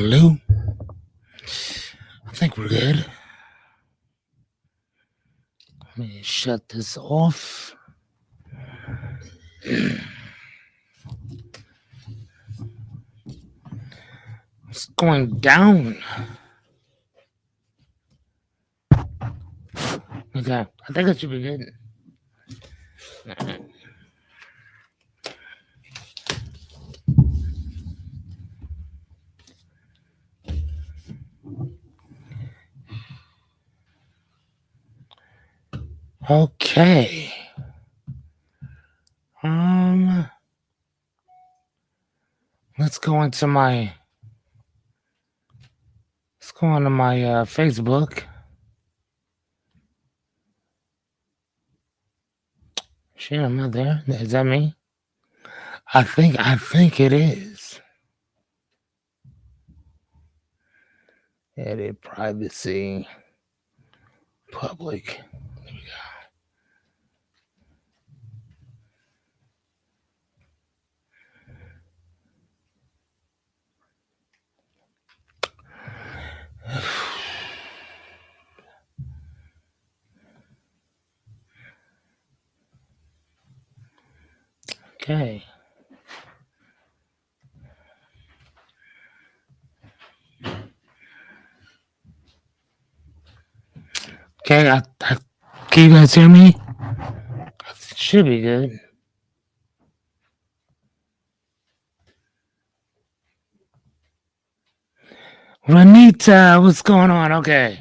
Hello. I think we're good. Let me shut this off. It's going down. Okay. I think it should be good. Okay. Let's go into my Facebook. Shit, am I there? Is that me? I think it is. Edit privacy. Public. There we go. Okay. Okay, can you guys hear me? It should be good. Renita, what's going on? Okay.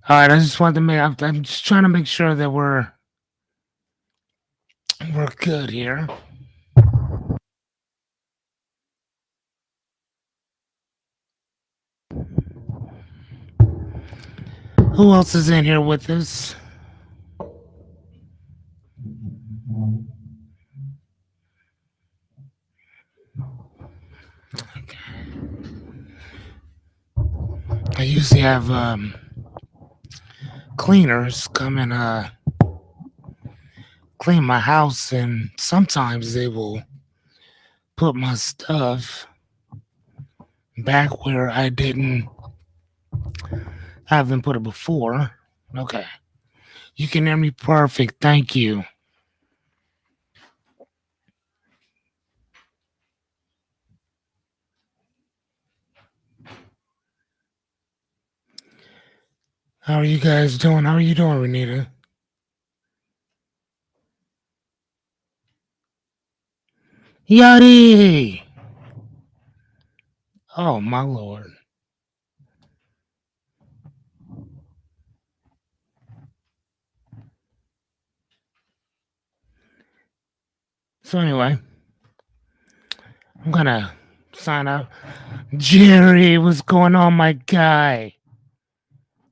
All right, I just wanted to I'm just trying to make sure that we're good here. Who else is in here with us? Okay. I usually have cleaners come and clean my house, and sometimes they will put my stuff back where I didn't have them put it before. Okay. You can hear me perfect. Thank you. How are you guys doing? How are you doing, Renita? Yachty! Oh, my Lord. So, anyway, I'm going to sign up. Jerry, what's going on, my guy?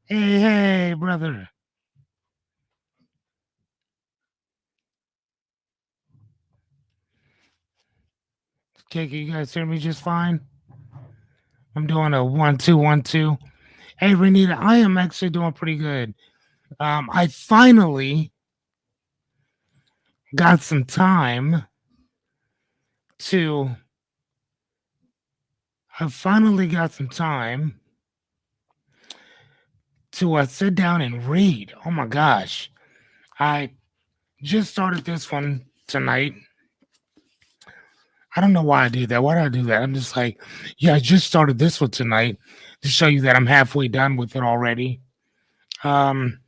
Hey, brother. Okay, can you guys hear me just fine? I'm doing a 1 2 1 2. Hey, Renita, I am actually doing pretty good. I finally got some time to. I finally got some time to sit down and read. Oh my gosh. I just started this one tonight. I don't know why I did that. Why did I do that? I'm just like, yeah, I just started this one tonight to show you that I'm halfway done with it already. I'm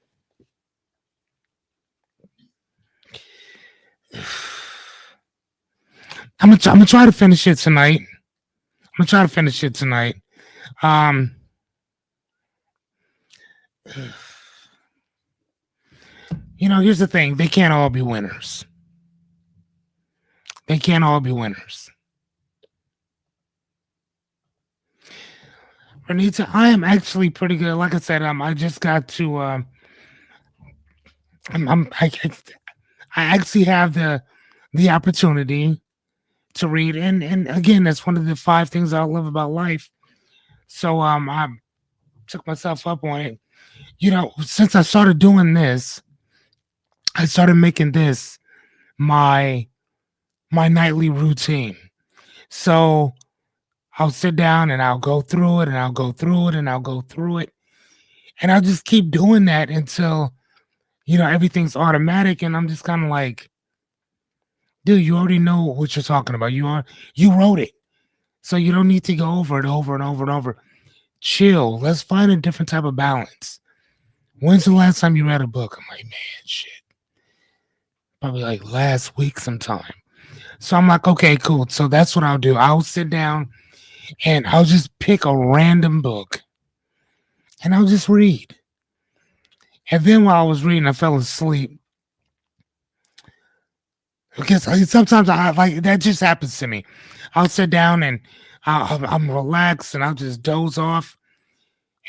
gonna try to finish it tonight. Here's the thing: they can't all be winners. They can't all be winners. Renita, I am actually pretty good. Like I said, I just got to. I actually have the opportunity to read, and again, that's one of the 5 things I love about life. So I took myself up on it. Since I started doing this, I started making this my nightly routine. So I'll sit down and I'll go through it and I'll go through it and I'll go through it. And I'll just keep doing that until, everything's automatic. And I'm just kind of like, dude, you already know what you're talking about. You wrote it. So you don't need to go over it over and over and over. Chill. Let's find a different type of balance. When's the last time you read a book? I'm like, man, shit. Probably like last week sometime. So I'm like, okay, cool. So that's what I'll do. I'll sit down and I'll just pick a random book and I'll just read. And then while I was reading, I fell asleep. Because sometimes I like that just happens to me. I'll sit down and I'm relaxed and I'll just doze off.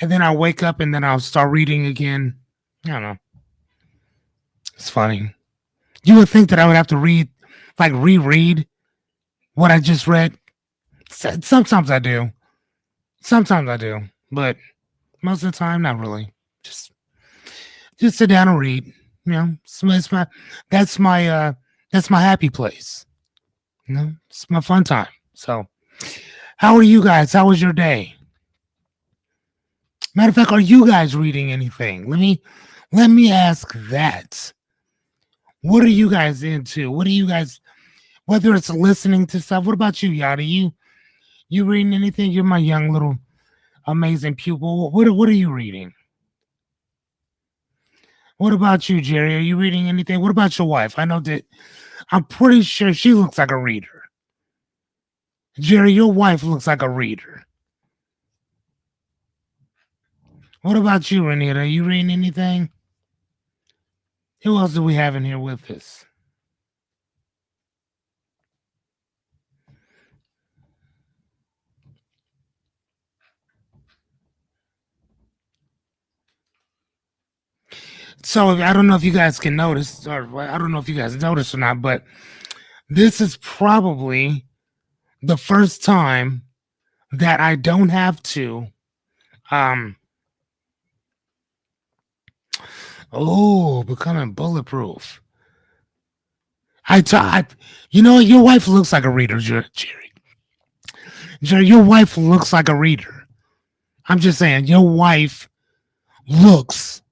And then I'll wake up and then I'll start reading again. I don't know. It's funny. You would think that I would have to reread what I just read. Sometimes I do. Sometimes I do. But most of the time, not really. Just sit down and read. That's my that's my happy place. It's my fun time. So, how are you guys? How was your day? Matter of fact, are you guys reading anything? Let me ask that. What are you guys into? What are you guys? Whether it's listening to stuff. What about you, Yada? You reading anything? You're my young little amazing pupil. What are you reading? What about you, Jerry? Are you reading anything? What about your wife? I know that I'm pretty sure she looks like a reader. Jerry, your wife looks like a reader. What about you, Renita? Are you reading anything? Who else do we have in here with us? So I don't know if you guys can notice, or I don't know if you guys notice or not, but this is probably the first time that I don't have to um becoming bulletproof. Your wife looks like a reader, Jerry. Jerry, your wife looks like a reader. I'm just saying, your wife looks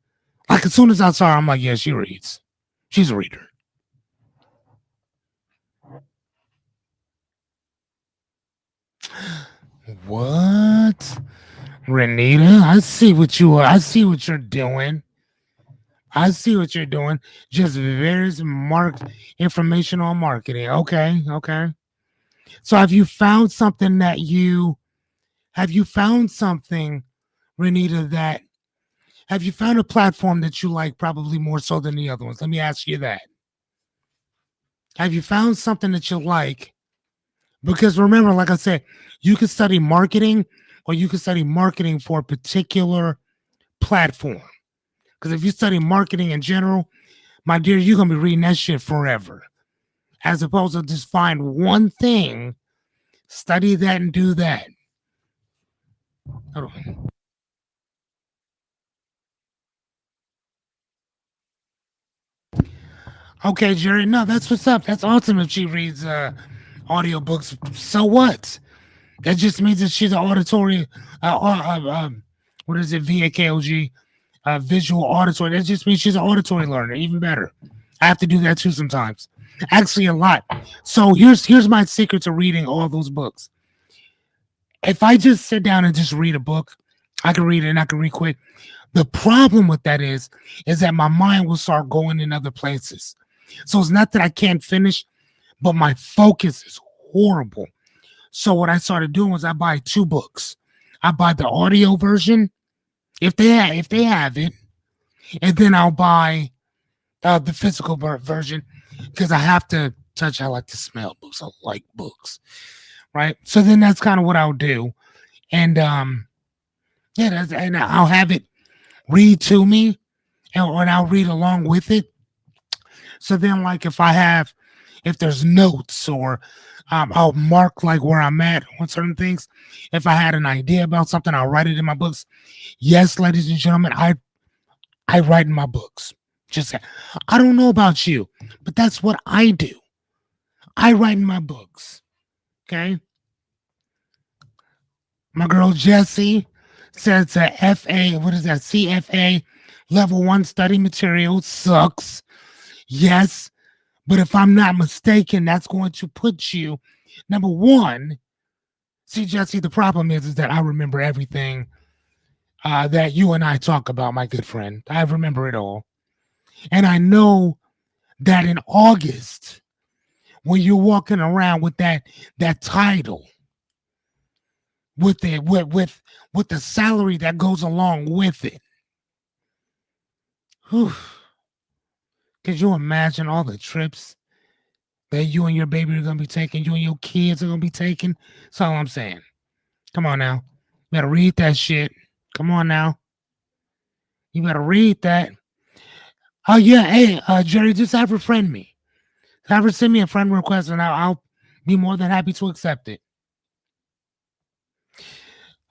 like as soon as I saw her, I'm like, yeah, she reads. She's a reader. What? Renita, I see what you're doing. I see what you're doing. Just various information on marketing. Okay, okay. So have you found something, Renita, that have you found a platform that you like probably more so than the other ones? Let me ask you that. Have you found something that you like? Because remember, like I said, you can study marketing or you can study marketing for a particular platform. Because if you study marketing in general, my dear, you're gonna be reading that shit forever. As opposed to just find one thing, study that and do that. Hold on. Okay, Jerry. No, that's what's up. That's awesome if she reads audiobooks. So what? That just means that she's an auditory what is it, VAKOG? Visual auditory. That just means she's an auditory learner. Even better. I have to do that too sometimes. Actually, a lot. So here's my secret to reading all those books. If I just sit down and just read a book, I can read it and I can read quick. The problem with that is that my mind will start going in other places. So it's not that I can't finish, but my focus is horrible. So what I started doing was I buy two books. I buy the audio version if they have it, and then I'll buy the physical version because I have to touch. I like to smell books. I like books, right? So then that's kind of what I'll do, and yeah, and I'll have it read to me, and I'll read along with it. So then, like if there's notes or I'll mark like where I'm at on certain things. If I had an idea about something, I'll write it in my books. Yes, ladies and gentlemen, I write in my books. Just I don't know about you, but that's what I do. I write in my books. Okay. My girl Jessie says a FA, what is that? CFA level 1 study material sucks. Yes, but if I'm not mistaken, that's going to put you number one. See, Jesse, the problem is that I remember everything that you and I talk about, my good friend. I remember it all. And I know that in August, when you're walking around with that title, with the with the salary that goes along with it, whew, could you imagine all the trips that you and your baby are gonna be taking, you and your kids are gonna be taking? That's all I'm saying. Come on now. You better read that shit. Come on now. You better read that. Oh yeah, hey, Jerry, just have her friend me. Have her send me a friend request, and I'll be more than happy to accept it.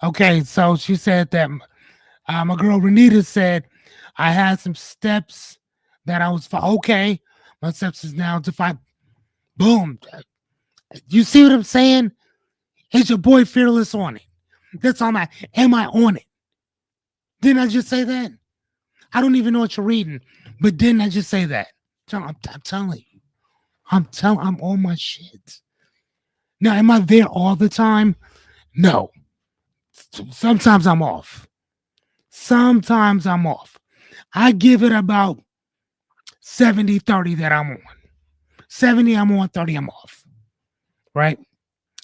Okay, so she said that my girl Renita said I had some steps that I was okay. My steps is now defined. Boom. You see what I'm saying? Is your boy fearless on it? That's all my. Am I on it? Didn't I just say that? I don't even know what you're reading, but didn't I just say that? I'm telling you. I'm on my shit. Now, am I there all the time? No. Sometimes I'm off. Sometimes I'm off. I give it about 70-30 that I'm on. 70 I'm on, 30 I'm off. Right?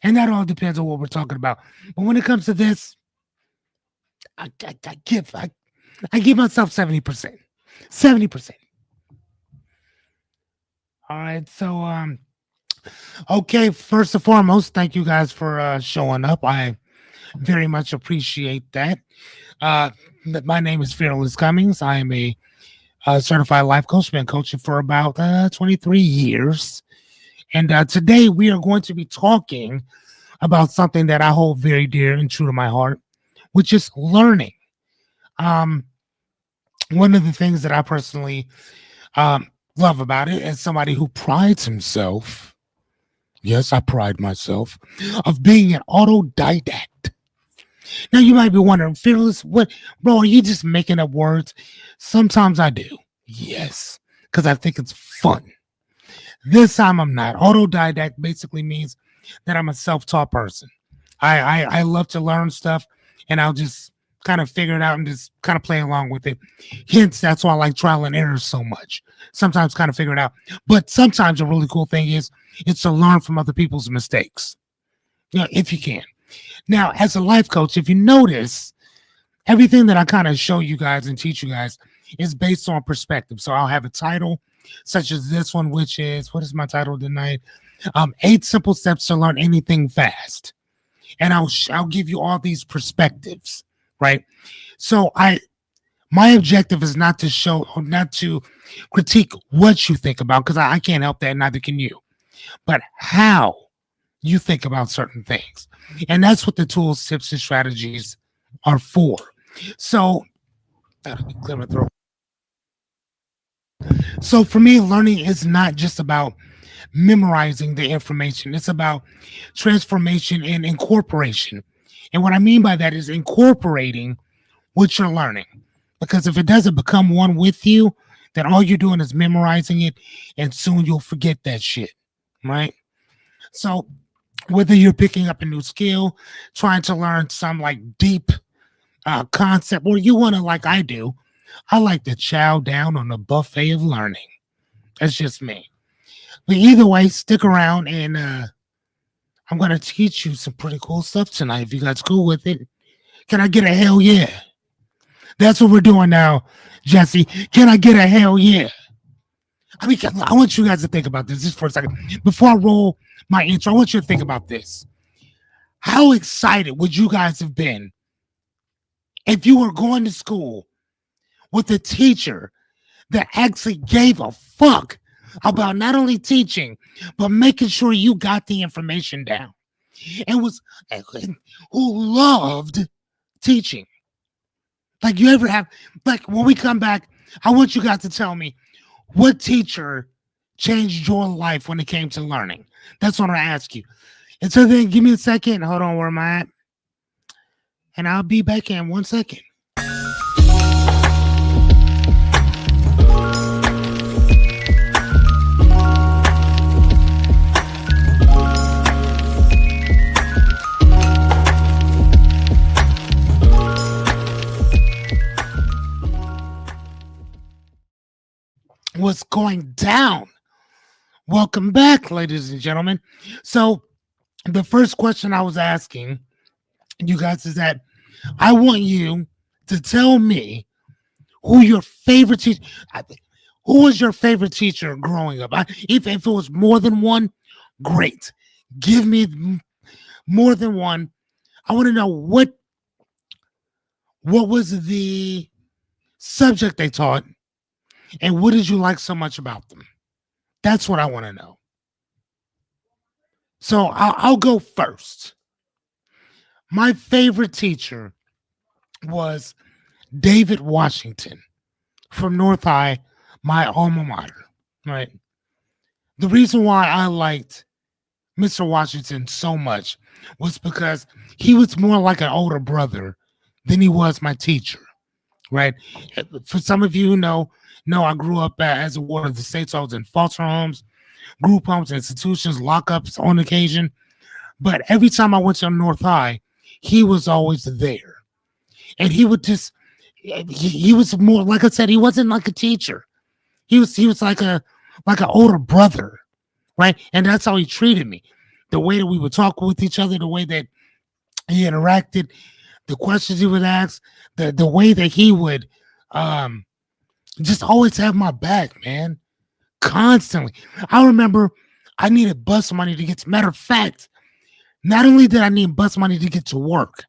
And that all depends on what we're talking about. But when it comes to this, I give myself 70%. 70%. All right. So okay, first and foremost, thank you guys for showing up. I very much appreciate that. Uh my name is Fearless Cummings. I am a certified life coach. Been coaching for about 23 years. And today we are going to be talking about something that I hold very dear and true to my heart, which is learning. Um, One of the things that I personally love about it as somebody who prides himself, yes, I pride myself, of being an autodidact. Now you might be wondering, Fearless, what, bro, are you just making up words? Sometimes I do. Yes, because I think it's fun. This time I'm not. Autodidact basically means that I'm a self-taught person. I love to learn stuff, and I'll just kind of figure it out and just kind of play along with it. Hence, that's why I like trial and error so much. Sometimes kind of figure it out. But sometimes a really cool thing is it's to learn from other people's mistakes. You know, if you can. Now, as a life coach, if you notice, everything that I kind of show you guys and teach you guys is based on perspective. So I'll have a title such as this one, which is, what is my title tonight? 8 simple steps to learn anything fast. And I'll give you all these perspectives, right? So my objective is not to show or not to critique what you think about, because I can't help that, neither can you, but how you think about certain things. And that's what the tools, tips, and strategies are for. So, clear my throat. So for me, learning is not just about memorizing the information. It's about transformation and incorporation. And what I mean by that is incorporating what you're learning. Because if it doesn't become one with you, then all you're doing is memorizing it, and soon you'll forget that shit. Right? So whether you're picking up a new skill, trying to learn some like deep concept, or you want to, like I do, I like to chow down on the buffet of learning. That's just me. But either way, stick around, and I'm going to teach you some pretty cool stuff tonight. If you guys cool with it, can I get a hell yeah? That's what we're doing now, Jesse. Can I get a hell yeah? I mean, I want you guys to think about this just for a second. Before I roll my intro, I want you to think about this. How excited would you guys have been if you were going to school with a teacher that actually gave a fuck about not only teaching, but making sure you got the information down, and who loved teaching? Like, you ever have, like, when we come back, I want you guys to tell me what teacher changed your life when it came to learning. That's what I ask you. And so then give me a second. Hold on, where am I at? and I'll be back in 1 second. What's going down? Welcome back, ladies and gentlemen. So, the first question I was asking you guys is that I want you to tell me who your favorite teacher, who was your favorite teacher growing up. If it was more than one, great. Give me more than one. I want to know what was the subject they taught, and what did you like so much about them? That's what I want to know. So I'll go first. My favorite teacher was David Washington from North High, my alma mater, right? The reason why I liked Mr. Washington so much was because he was more like an older brother than he was my teacher, right? For some of you who know I grew up as a ward of the state, so I was in foster homes, group homes, institutions, lockups on occasion. But every time I went to North High, he was always there. And he would just, he was more, like I said, he wasn't like a teacher. He was like an older brother, right? And that's how he treated me. The way that we would talk with each other, the way that he interacted, the questions he would ask, the way that he would just always have my back, man. Constantly. I remember I needed bus money to get to, matter of fact, not only did I need bus money to get to work,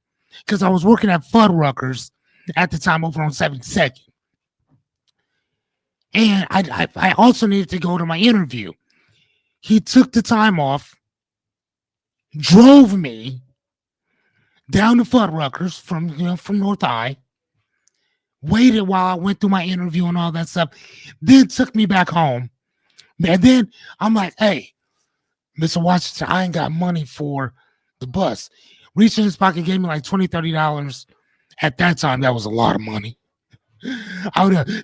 because I was working at Fuddruckers at the time over on 72nd. And I also needed to go to my interview. He took the time off, drove me down to Fuddruckers from North High, waited while I went through my interview and all that stuff, then took me back home. And then I'm like, hey, Mr. Washington, I ain't got money for the bus. Reached in his pocket, gave me like $20, $30. At that time, that was a lot of money.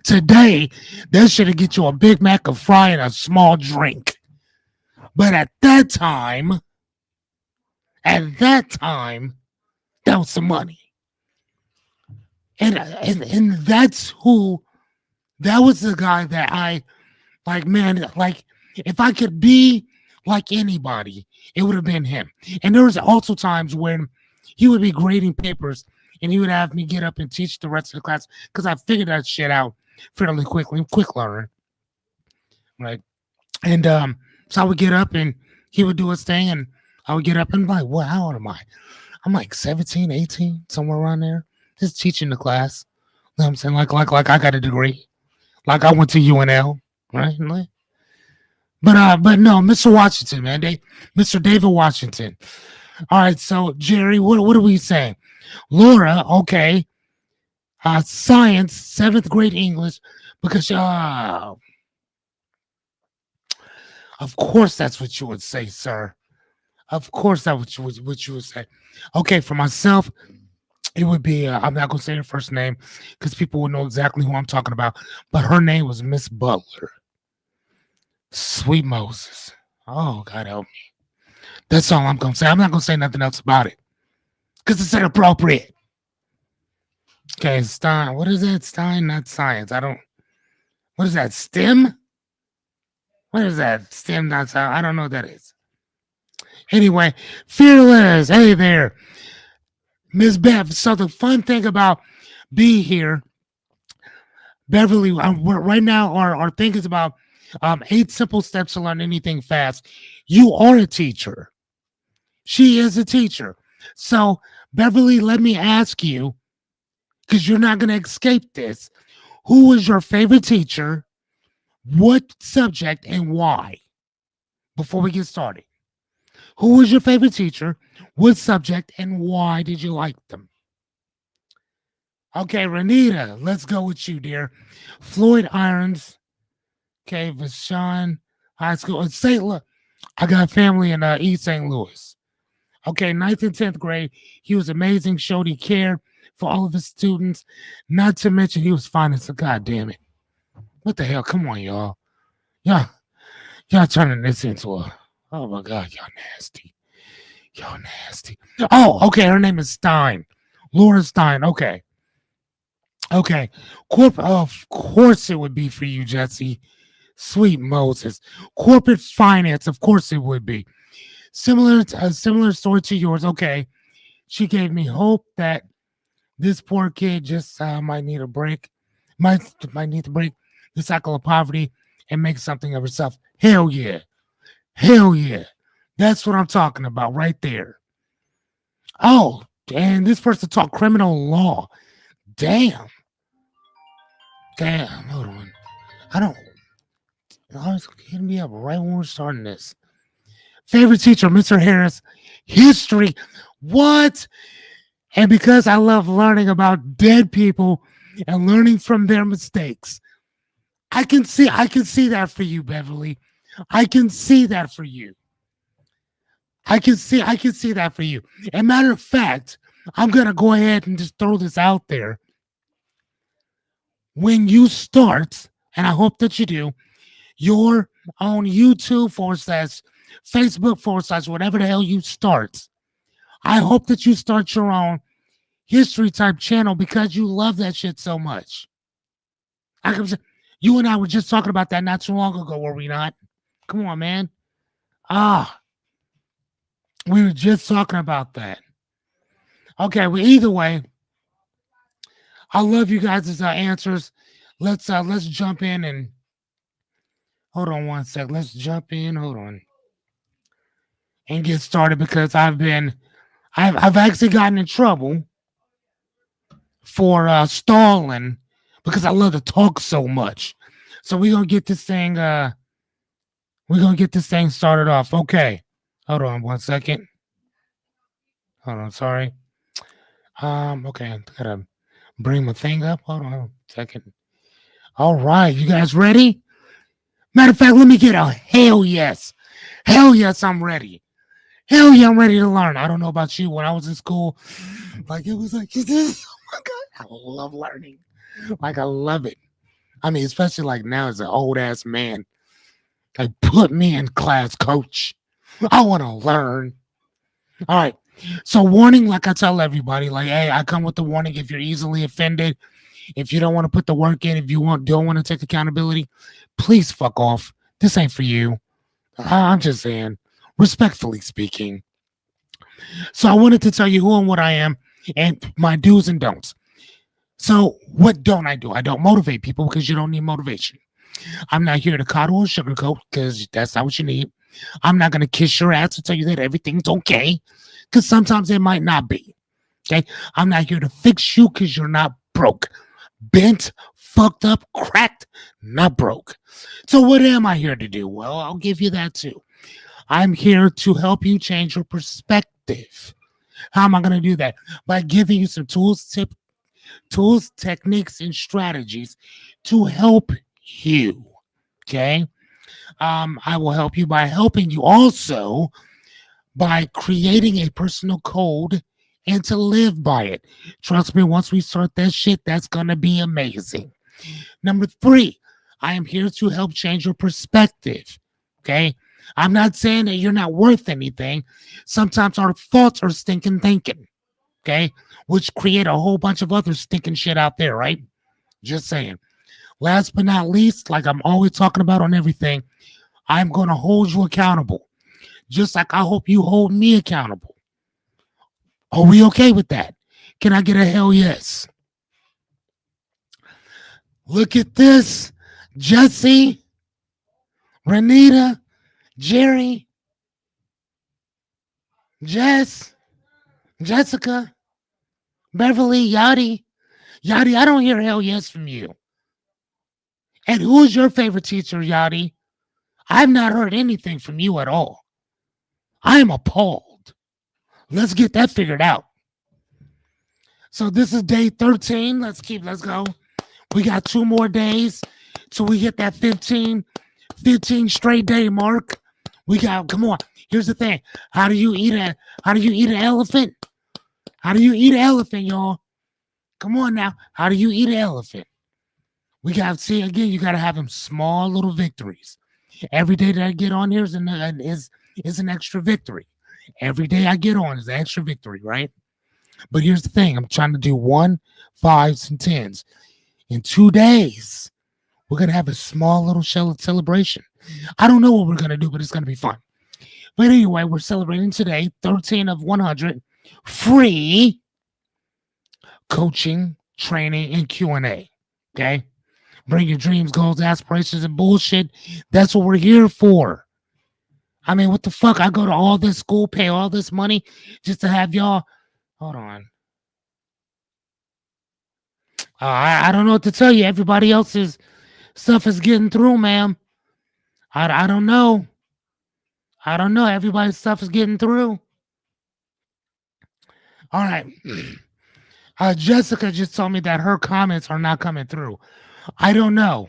Today, that should get you a Big Mac, a fry, and a small drink. But at that time, that was some money. And that was the guy that I, like, man, like, if I could be like anybody, it would have been him. And there was also times when he would be grading papers and he would have me get up and teach the rest of the class because I figured that shit out fairly quickly. I'm quick learner, right? And so I would get up and he would do his thing and I would get up and be like, what, how old am I? I'm like 17, 18, somewhere around there, just teaching the class. You know what I'm saying? Like I got a degree. Like I went to UNL, right? But no, Mr. Washington, man. Mr. David Washington. All right, so Jerry, what are we saying? Laura, okay. Science, 7th grade English, because of course that's what you would say, sir. Of course that's what you would say. Okay, for myself, it would be I'm not gonna say her first name because people will know exactly who I'm talking about, but her name was Miss Butler. Sweet Moses. Oh, God help me. That's all I'm gonna say. I'm not gonna say nothing else about it because it's inappropriate. Okay, Stein. What is that? Stein, not science. What is that? STEM? What is that? STEM, not science. I don't know what that is. Anyway, Fearless. Hey there, Miss Bev. So the fun thing about being here, Beverly, right now our thing is about 8 simple steps to learn anything fast. You are a teacher. She is a teacher. So, Beverly, let me ask you, because you're not going to escape this. Who was your favorite teacher? What subject and why? Before we get started. Who was your favorite teacher? What subject and why did you like them? Okay, Renita, let's go with you, dear. Floyd Irons. Okay, Vashon High School. St. Louis. I got family in East St. Louis. Okay, ninth and 10th grade. He was amazing, showed he cared for all of his students. Not to mention he was fine as a goddamn it. What the hell? Come on, y'all. Yeah, y'all turning this into a, oh my God, y'all nasty. Y'all nasty. Oh, okay, her name is Stein. Laura Stein. Okay. Okay. Of course it would be for you, Jesse. Sweet Moses. Corporate finance, of course it would be. A similar story to yours. Okay. She gave me hope that this poor kid just might need a break, might need to break the cycle of poverty and make something of herself. Hell yeah. Hell yeah. That's what I'm talking about right there. Oh, and this person taught criminal law. Damn. Damn. Hold on. I don't. I was hitting me up right when we're starting this. Favorite teacher, Mr. Harris. History. What? And because I love learning about dead people and learning from their mistakes, I can see that for you, Beverly. I can see that for you. I can see that for you. And matter of fact, I'm gonna go ahead and just throw this out there. When you start, and I hope that you do, your own YouTube / Facebook / whatever the hell you start, I hope that you start your own history type channel because you love that shit so much. You and I were just talking about that not too long ago, were we not? Come on, man. Ah, we were just talking about that. Okay, well, either way, I love you guys' answers. Let's jump in and hold on one sec. Let's jump in. Hold on and get started because I've actually gotten in trouble for stalling because I love to talk so much. So we're gonna get this thing started off. Okay. Hold on one second. Hold on, sorry. Okay, I gotta bring my thing up. Hold on a second. All right, you guys ready? Matter of fact, let me get a hell yes. Hell yes, I'm ready. Hell yeah, I'm ready to learn. I don't know about you. When I was in school, like it was like, oh my God, I love learning. Like I love it. I mean, especially like now as an old ass man. Like put me in class, coach. I want to learn. All right. So warning, like I tell everybody, like, hey, I come with the warning if you're easily offended, if you don't want to put the work in, if you don't want to take accountability, please fuck off. This ain't for you. I'm just saying, respectfully speaking. So I wanted to tell you who and what I am and my do's and don'ts. So what don't I do? I don't motivate people because you don't need motivation. I'm not here to coddle or sugarcoat because that's not what you need. I'm not going to kiss your ass and tell you that everything's okay because sometimes it might not be. Okay. I'm not here to fix you because you're not broke, bent, fucked up, cracked, not broke. So what am I here to do? Well, I'll give you that too. I'm here to help you change your perspective. How am I going to do that? By giving you some tools, techniques, and strategies to help you. Okay. I will help you by helping you also by creating a personal code and to live by it. Trust me, once we start that shit, that's going to be amazing. Number 3, I am here to help change your perspective. Okay. I'm not saying that you're not worth anything. Sometimes our thoughts are stinking thinking. Okay. Which create a whole bunch of other stinking shit out there, right? Just saying. Last but not least, like I'm always talking about on everything, I'm going to hold you accountable. Just like I hope you hold me accountable. Are we okay with that? Can I get a hell yes? Look at this. Jesse, Renita, Jerry, Jess, Jessica, Beverly, Yachty. Yachty, I don't hear hell yes from you. And who is your favorite teacher, Yachty? I've not heard anything from you at all. I am appalled. Let's get that figured out. So this is day 13. Let's go. We got 2 more days till we hit that 15 straight day mark. We got, come on. Here's the thing. How do you eat an elephant? How do you eat an elephant, y'all? Come on now. How do you eat an elephant? We got to see again, you got to have them small little victories. Every day that I get on here is an extra victory. Every day I get on is an extra victory, right? But here's the thing. I'm trying to do 1, 5s, and 10s. In 2 days, we're going to have a small little celebration. I don't know what we're going to do, but it's going to be fun. But anyway, we're celebrating today 13 of 100 free coaching, training, and Q&A. Okay? Bring your dreams, goals, aspirations, and bullshit. That's what we're here for. I mean, what the fuck? I go to all this school, pay all this money just to have y'all. Hold on. I don't know what to tell you. Everybody else's stuff is getting through, ma'am. I don't know. I don't know. Everybody's stuff is getting through. All right. Jessica just told me that her comments are not coming through. I don't know.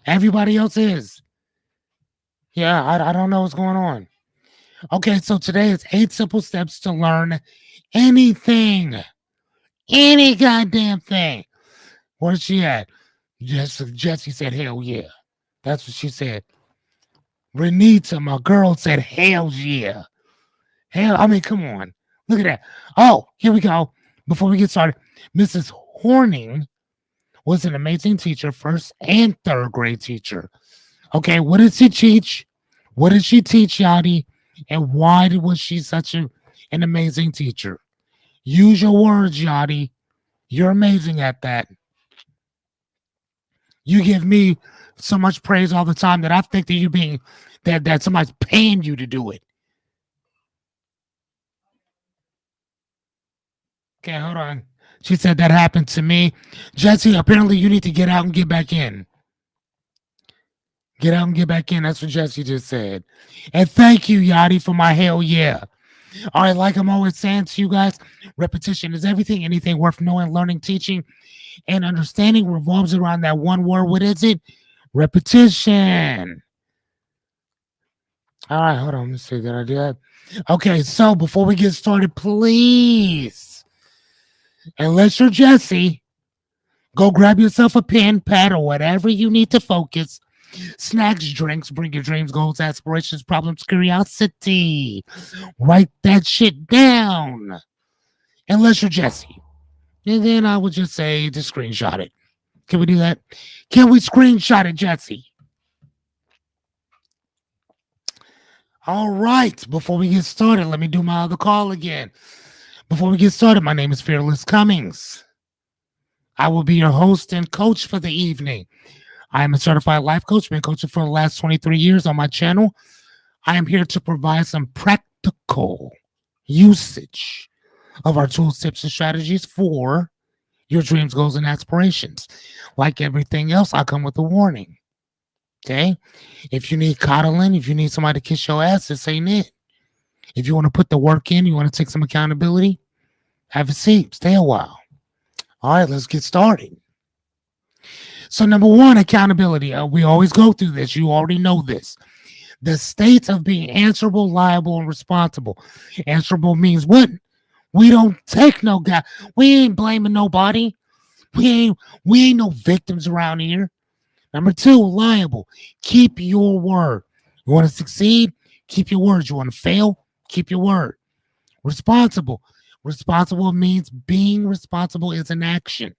Everybody else is. Yeah, I don't know what's going on. Okay, so today it's 8 simple steps to learn anything. Any goddamn thing. Where's she at? Jessie said, hell yeah. That's what she said. Renita, my girl, said, hell yeah. Hell, I mean, come on. Look at that. Oh, here we go. Before we get started, Mrs. Horning was an amazing teacher, first and third grade teacher. Okay, what did she teach? What did she teach, Yadi? And why was she such an amazing teacher? Use your words, Yadi. You're amazing at that. You give me so much praise all the time that I think that you're being that somebody's paying you to do it. Okay, hold on. She said that happened to me. Jesse, apparently you need to get out and get back in. Get out and get back in. That's what Jesse just said. And thank you, Yadi, for my hell yeah. All right, like I'm always saying to you guys, repetition is everything. Anything worth knowing, learning, teaching, and understanding revolves around that one word. What is it? Repetition. All right, hold on. Let's see. Did I do that? Okay, so before we get started, please, unless you're Jesse, go grab yourself a pen, pad, or whatever you need to focus. Snacks, drinks, bring your dreams, goals, aspirations, problems, curiosity. Write that shit down. Unless you're Jesse. And then I would just say to screenshot it. Can we do that? Can we screenshot it, Jesse? All right. Before we get started, let me do my other call again. Before we get started, my name is Fearless Cummings. I will be your host and coach for the evening. I am a certified life coach, been coaching for the last 23 years on my channel. I am here to provide some practical usage of our tools, tips, and strategies for your dreams, goals, and aspirations. Like everything else, I come with a warning. Okay? If you need coddling, if you need somebody to kiss your ass, this ain't it. If you want to put the work in, you want to take some accountability, have a seat, stay a while. All right, let's get started. So number one, accountability. We always go through this. You already know this. The state of being answerable, liable, and responsible. Answerable means what? We don't take no guy. We ain't blaming nobody. We ain't no victims around here. Number two, liable. Keep your word. You want to succeed? Keep your word. You want to fail? Keep your word. Responsible. Responsible means being responsible is an action.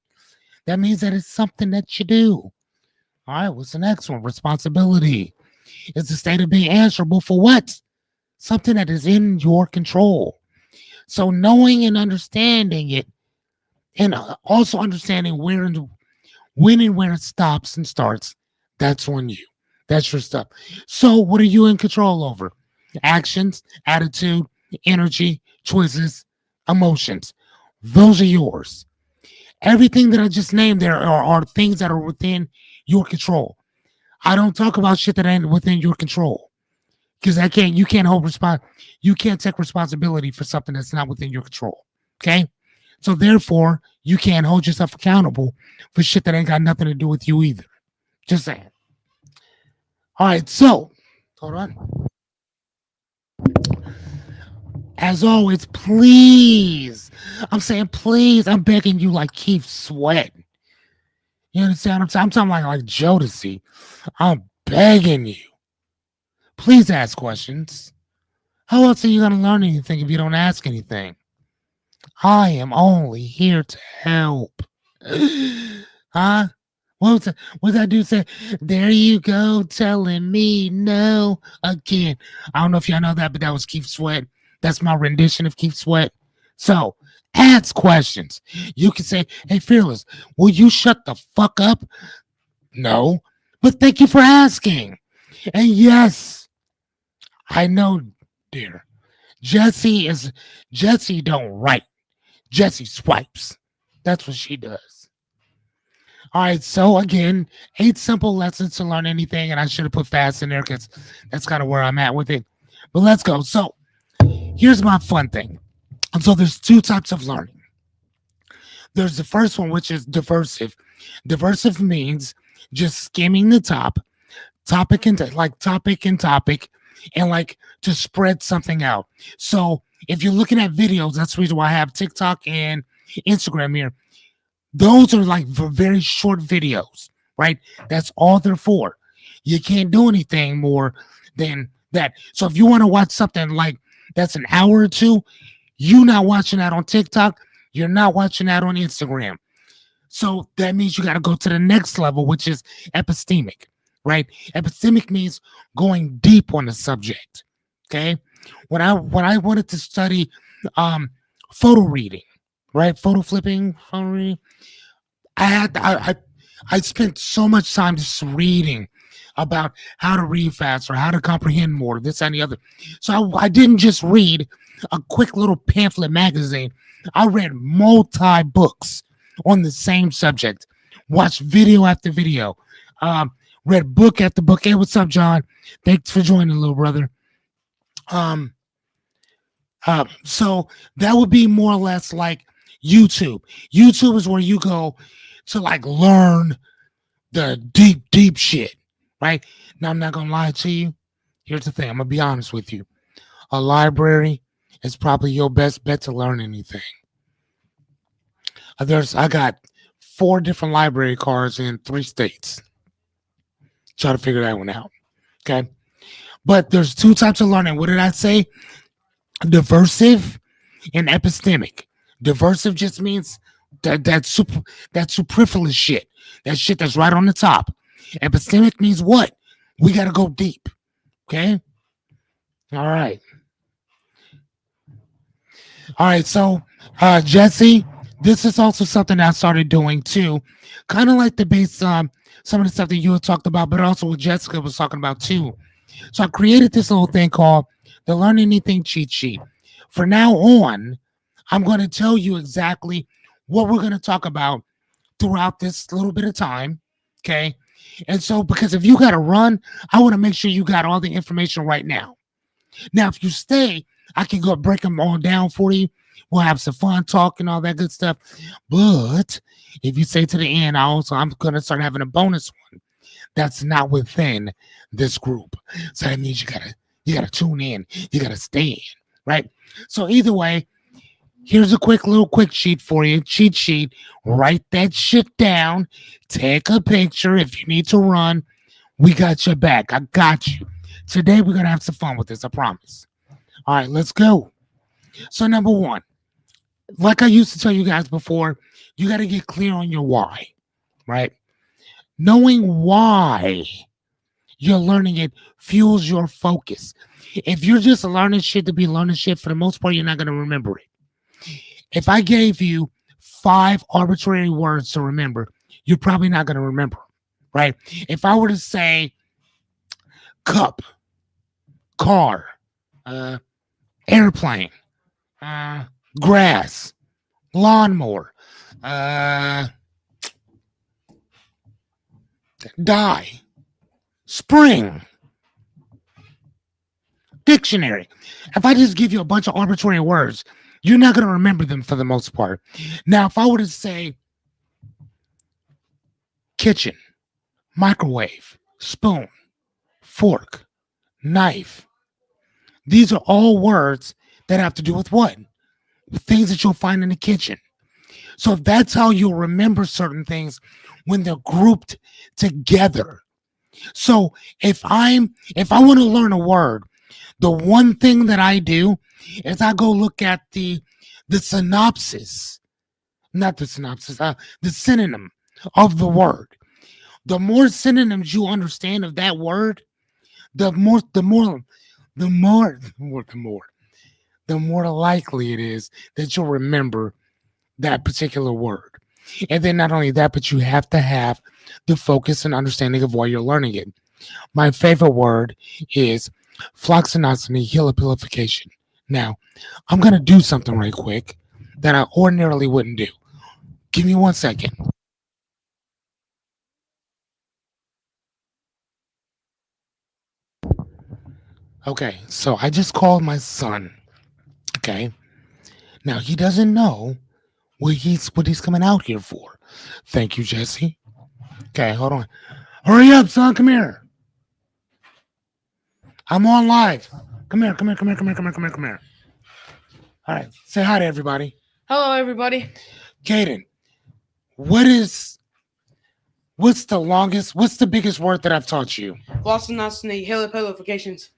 That means that it's something that you do. All right, what's the next one? Responsibility. It's the state of being answerable for what? Something that is in your control. So knowing and understanding it, and also understanding when and where it stops and starts, that's on you. That's your stuff. So what are you in control over? Actions, attitude, energy, choices, emotions. Those are yours. Everything that I just named there are things that are within your control. I don't talk about shit that ain't within your control because you can't take responsibility for something that's not within your control. Okay, so therefore you can't hold yourself accountable for shit that ain't got nothing to do with you either. Just saying. All right, so hold on. As always, please. I'm saying please. I'm begging you like Keith Sweat. You understand what I'm saying? I'm talking like Jodeci. I'm begging you. Please ask questions. How else are you going to learn anything if you don't ask anything? I am only here to help. Huh? What that dude say? There you go, telling me no again. I don't know if y'all know that, but that was Keith Sweat. That's my rendition of Keith Sweat. So ask questions. You can say, hey, Fearless, will you shut the fuck up? No. But thank you for asking. And yes, I know, dear. Jesse don't write. Jesse swipes. That's what she does. All right, so again, 8 simple lessons to learn anything, and I should have put fast in there because that's kind of where I'm at with it. But let's go. So here's my fun thing. And so there's 2 types of learning. There's the first one, which is diversive. Diversive means just skimming the topic and topic, and like to spread something out. So if you're looking at videos, that's the reason why I have TikTok and Instagram here. Those are like for very short videos, right? That's all they're for. You can't do anything more than that. So if you want to watch something like that's an hour or two, you're not watching that on TikTok. You're not watching that on Instagram. So that means you got to go to the next level, which is epistemic, right? Epistemic means going deep on the subject. Okay. When I wanted to study um photo reading, right? Photo reading, I had I spent so much time just reading about how to read faster, how to comprehend more, this and the other. So I didn't just read a quick little pamphlet magazine. I read multi books on the same subject, watched video after video, um, read book after book. Hey, what's up, John? Thanks for joining, little brother. Um, so that would be more or less like YouTube. YouTube is where you go to like learn the deep shit, right? Now I'm not gonna lie to you. Here's the thing. I'm gonna be honest with you. A library is probably your best bet to learn anything. I got 4 different library cards in 3 states. Try to figure that one out. Okay. But there's 2 types of learning. What did I say? Diversive and epistemic. Diversive just means that superfluous shit. That shit that's right on the top. Epistemic means what? We gotta go deep. Okay? All right. All right. So Jesse, this is also something I started doing too. Kind of like the base some of the stuff that you had talked about, but also what Jessica was talking about too. So I created this little thing called the Learn Anything cheat sheet. For now on, I'm going to tell you exactly what we're going to talk about throughout this little bit of time. Okay. And so, because if you got to run, I want to make sure you got all the information right now. Now, if you stay, I can go break them all down for you. We'll have some fun talking, all that good stuff. But if you stay to the end, I'm going to start having a bonus one that's not within this group. So that means you gotta tune in. You gotta stay in, right? So either way, here's a quick sheet for you. Cheat sheet. Write that shit down. Take a picture if you need to run. We got your back. I got you. Today we're gonna have some fun with this. I promise. All right, let's go. So number 1, like I used to tell you guys before, you got to get clear on your why, right? Knowing why you're learning it fuels your focus. If you're just learning shit to be learning shit, for the most part, you're not going to remember it. If I gave you 5 arbitrary words to remember, you're probably not going to remember, right? If I were to say cup, car, airplane, grass, lawnmower, die, spring, dictionary. If I just give you a bunch of arbitrary words, you're not going to remember them for the most part. Now, if I were to say kitchen, microwave, spoon, fork, knife, these are all words that have to do with what? Things that you'll find in the kitchen. So that's how you'll remember certain things when they're grouped together. So if I want to learn a word, the one thing that I do is I go look at the synopsis, not the synopsis, the synonym of the word. The more synonyms you understand of that word, the more likely it is that you'll remember that particular word. And then not only that, but you have to have the focus and understanding of why you're learning it. My favorite word is floxacinoxy helipilification. Now, I'm going to do something right quick that I ordinarily wouldn't do. Give me 1 second. Okay, so I just called my son. Okay, now he doesn't know what he's coming out here for. Thank you, Jesse. Okay, hold on. Hurry up, son. Come here. I'm on live. Come here. Come here. Come here. Come here. Come here. Come here. Come here. All right. Say hi to everybody. Hello, everybody. Caden, what's what's the biggest word that I've taught you? Glossonostony helipilifications.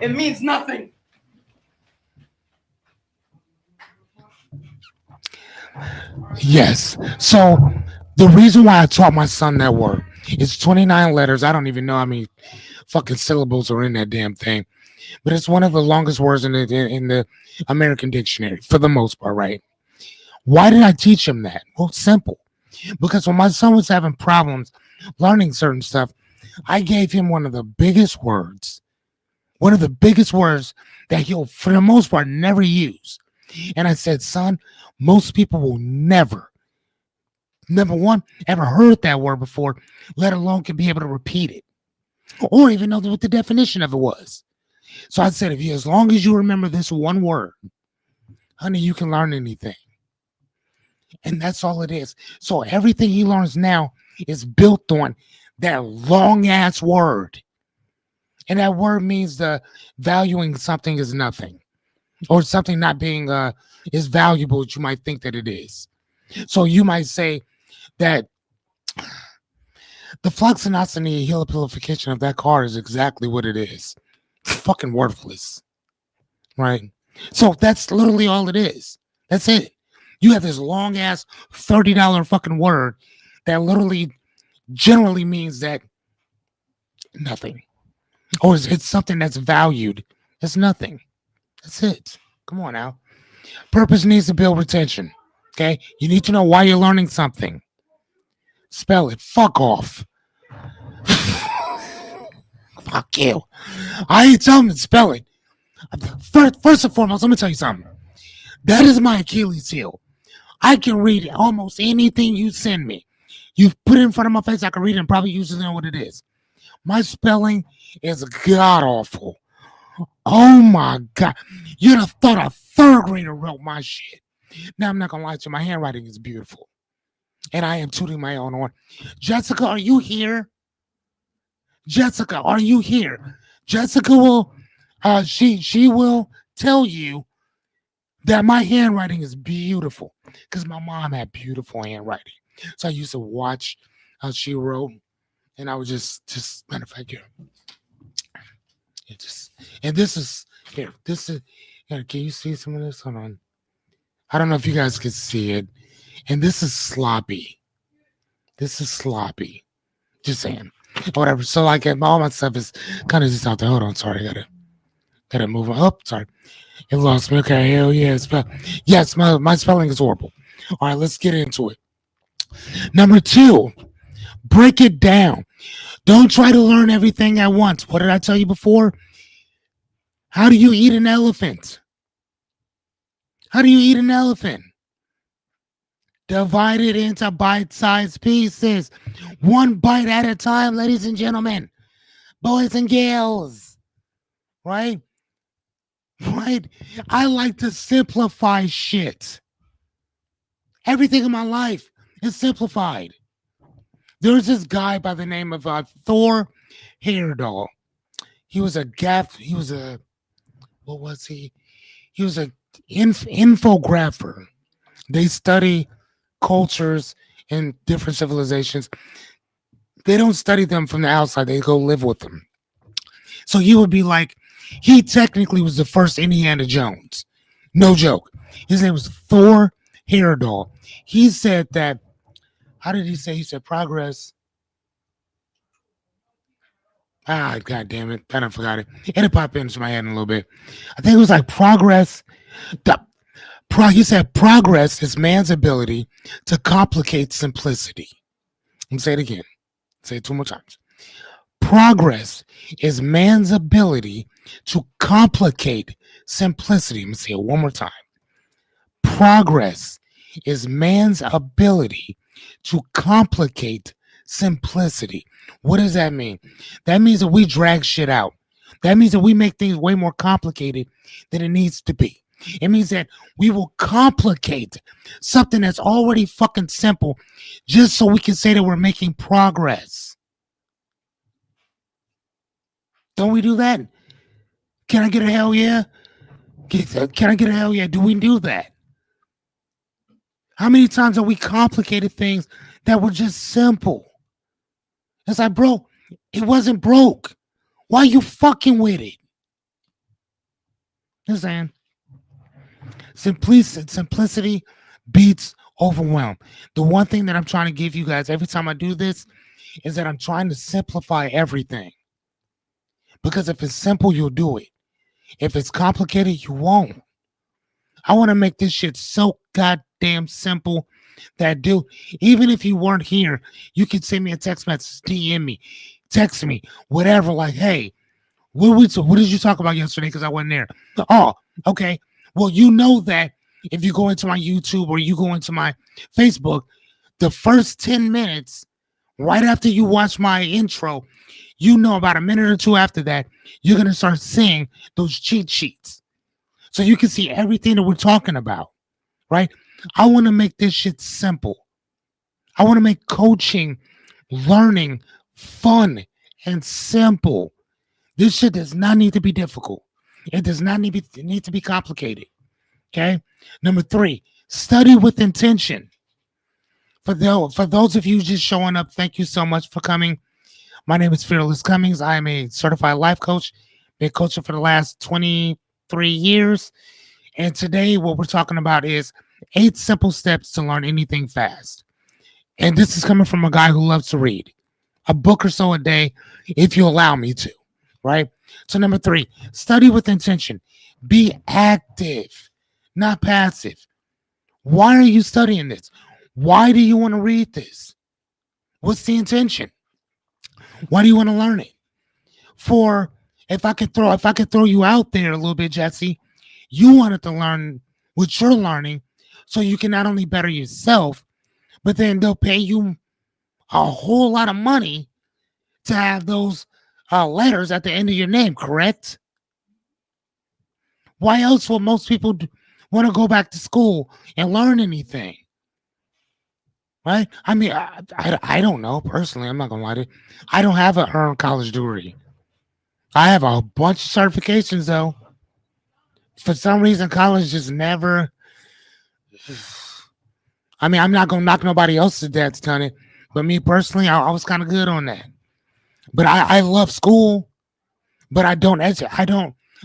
It means nothing. Yes. So the reason why I taught my son that word is 29 letters. I don't even know how many fucking syllables are in that damn thing, but it's one of the longest words in the American dictionary for the most part, right? Why did I teach him that? Well, simple. Because when my son was having problems learning certain stuff, I gave him one of the biggest words that he'll, for the most part, never use. And I said, son, most people will never, number one, ever heard that word before, let alone can be able to repeat it or even know what the definition of it was. So I said, as long as you remember this one word, honey, you can learn anything. And that's all it is. So everything he learns now is built on that long ass word. And that word means the valuing something is nothing, or something not being is valuable as you might think that it is. So you might say that the floxacinoxy helipilification of that car is exactly what it is. Fucking worthless. Right? So that's literally all it is. That's it. You have this long ass $30 fucking word that literally generally means that nothing. Or it's something that's valued. It's nothing. That's it. Come on now. Purpose needs to build retention. Okay? You need to know why you're learning something. Spell it. Fuck off. Fuck you. I ain't telling them to spell it. First and foremost, let me tell you something. That is my Achilles heel. I can read almost anything you send me. You put it in front of my face, I can read it and probably usually know what it is. My spelling is god awful. Oh my god. You'd have thought a third grader wrote my shit. Now I'm not gonna lie to you, my handwriting is beautiful. And I am tooting my own horn. Jessica, are you here? Jessica, are you here? Jessica will she will tell you that my handwriting is beautiful because my mom had beautiful handwriting. So I used to watch how she wrote, and I would just matter of fact, here, it just, and this is here. This is here. Can you see some of this? Hold on. I don't know if you guys can see it, and this is sloppy. This is sloppy. Just saying, whatever. So like all my stuff is kind of just out there. Hold on, sorry, gotta move on. Oh, sorry. It lost me. Okay, hell yeah. Yes, my spelling is horrible. All right, let's get into it. Number two, break it down. Don't try to learn everything at once. What did I tell you before? How do you eat an elephant? How do you eat an elephant? Divide it into bite-sized pieces. One bite at a time, ladies and gentlemen. Boys and girls. Right? Right? I like to simplify shit. Everything in my life is simplified. There's this guy by the name of Thor Heyerdahl. He was a what was he? He was a infographer. They study cultures in different civilizations. They don't study them from the outside. They go live with them. So he would be like, he technically was the first Indiana Jones. No joke. His name was Thor Heyerdahl. He said that, how did he say? He said progress. God damn it. I forgot it. It'll pop into my head in a little bit. I think it was like progress. He said progress is man's ability to complicate simplicity. Let me say it again. Say it 2 more times. Progress is man's ability to complicate simplicity. Let me say it one more time. Progress is man's ability to complicate simplicity. What does that mean? That means that we drag shit out. That means that we make things way more complicated than it needs to be. It means that we will complicate something that's already fucking simple just so we can say that we're making progress. Don't we do that? Can I get a hell yeah? Can I get a hell yeah? Do we do that? How many times have we complicated things that were just simple? It's like, bro, it wasn't broke. Why are you fucking with it? You know what I'm saying? Simplicity beats overwhelm. The one thing that I'm trying to give you guys every time I do this is that I'm trying to simplify everything. Because if it's simple, you'll do it. If it's complicated, you won't. I want to make this shit so goddamn simple that, dude, even if you weren't here, you could send me a text message, DM me, text me, whatever. Like, hey, what did you talk about yesterday? Because I wasn't there. Oh, okay. Well, you know that if you go into my YouTube or you go into my Facebook, the first 10 minutes, right after you watch my intro, you know about a minute or two after that, you're going to start seeing those cheat sheets. So you can see everything that we're talking about, right? I want to make this shit simple. I want to make coaching, learning fun and simple. This shit does not need to be difficult. It does not need to be complicated. Okay. Number 3, study with intention. For those of you just showing up, thank you so much for coming. My name is Fearless Cummings. I am a certified life coach. Been coaching for the last 23 years. And today what we're talking about is 8 simple steps to learn anything fast. And this is coming from a guy who loves to read a book or so a day, if you allow me to, right? So number 3, study with intention. Be active, not passive. Why are you studying this? Why do you want to read this? What's the intention? Why do you want to learn it? For if I could throw you out there a little bit, Jesse, you wanted to learn what you're learning so you can not only better yourself, but then they'll pay you a whole lot of money to have those letters at the end of your name, correct? Why else would most people want to go back to school and learn anything? Right? I mean, I don't know personally. I'm not gonna lie to you. I don't have an earned college degree. I have a bunch of certifications though. For some reason, college just never. I mean, I'm not gonna knock nobody else's dad's done it, but me personally, I was kind of good on that. But I love school, but I don't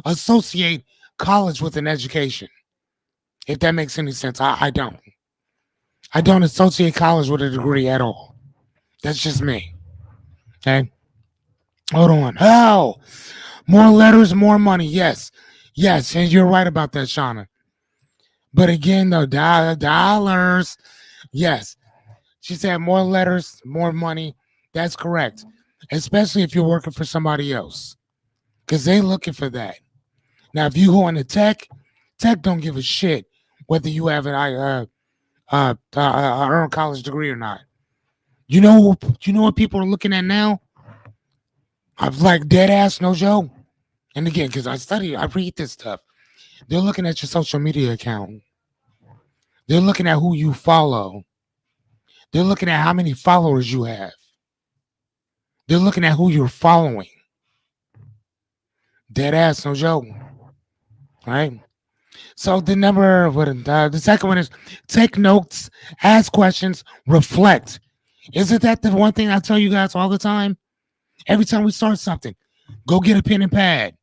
associate college with an education. If that makes any sense, I don't. I don't associate college with a degree at all. That's just me. Okay. Hold on. Oh, more letters, more money. Yes. Yes. And you're right about that, Shauna. But again, though, dollars. Yes. She said more letters, more money. That's correct. Especially if you're working for somebody else. Because they're looking for that. Now, if you go into tech don't give a shit whether you have an earned college degree or not. You know what people are looking at now? I'm like dead ass, no joke. And again, because I read this stuff. They're looking at your social media account. They're looking at who you follow. They're looking at how many followers you have. They're looking at who you're following. Dead ass, no joke. Right? So the second one is take notes, ask questions, reflect. Isn't that the one thing I tell you guys all the time? Every time we start something, go get a pen and pad,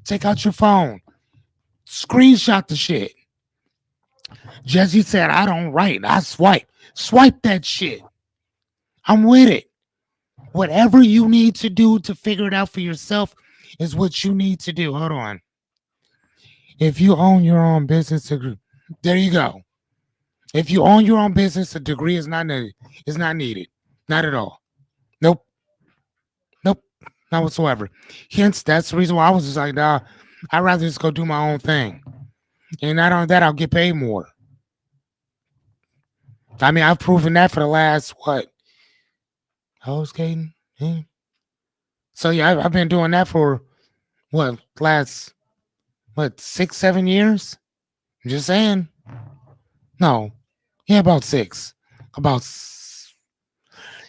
take out your phone, screenshot the shit. Jesse said, I don't write, I swipe. Swipe that shit. I'm with it. Whatever you need to do to figure it out for yourself is what you need to do. Hold on. If you own your own business degree, there you go. If you own your own business, a degree is not needed. It's not needed. Not at all. Nope. Nope. Not whatsoever. Hence, that's the reason why I was just like, nah, I'd rather just go do my own thing. And not only that, I'll get paid more. I mean, I've proven that for the last, what? I was skating? Yeah. So, yeah, I've been doing that for, last, 6, 7 years? I'm just saying. No. Yeah, about 6. About,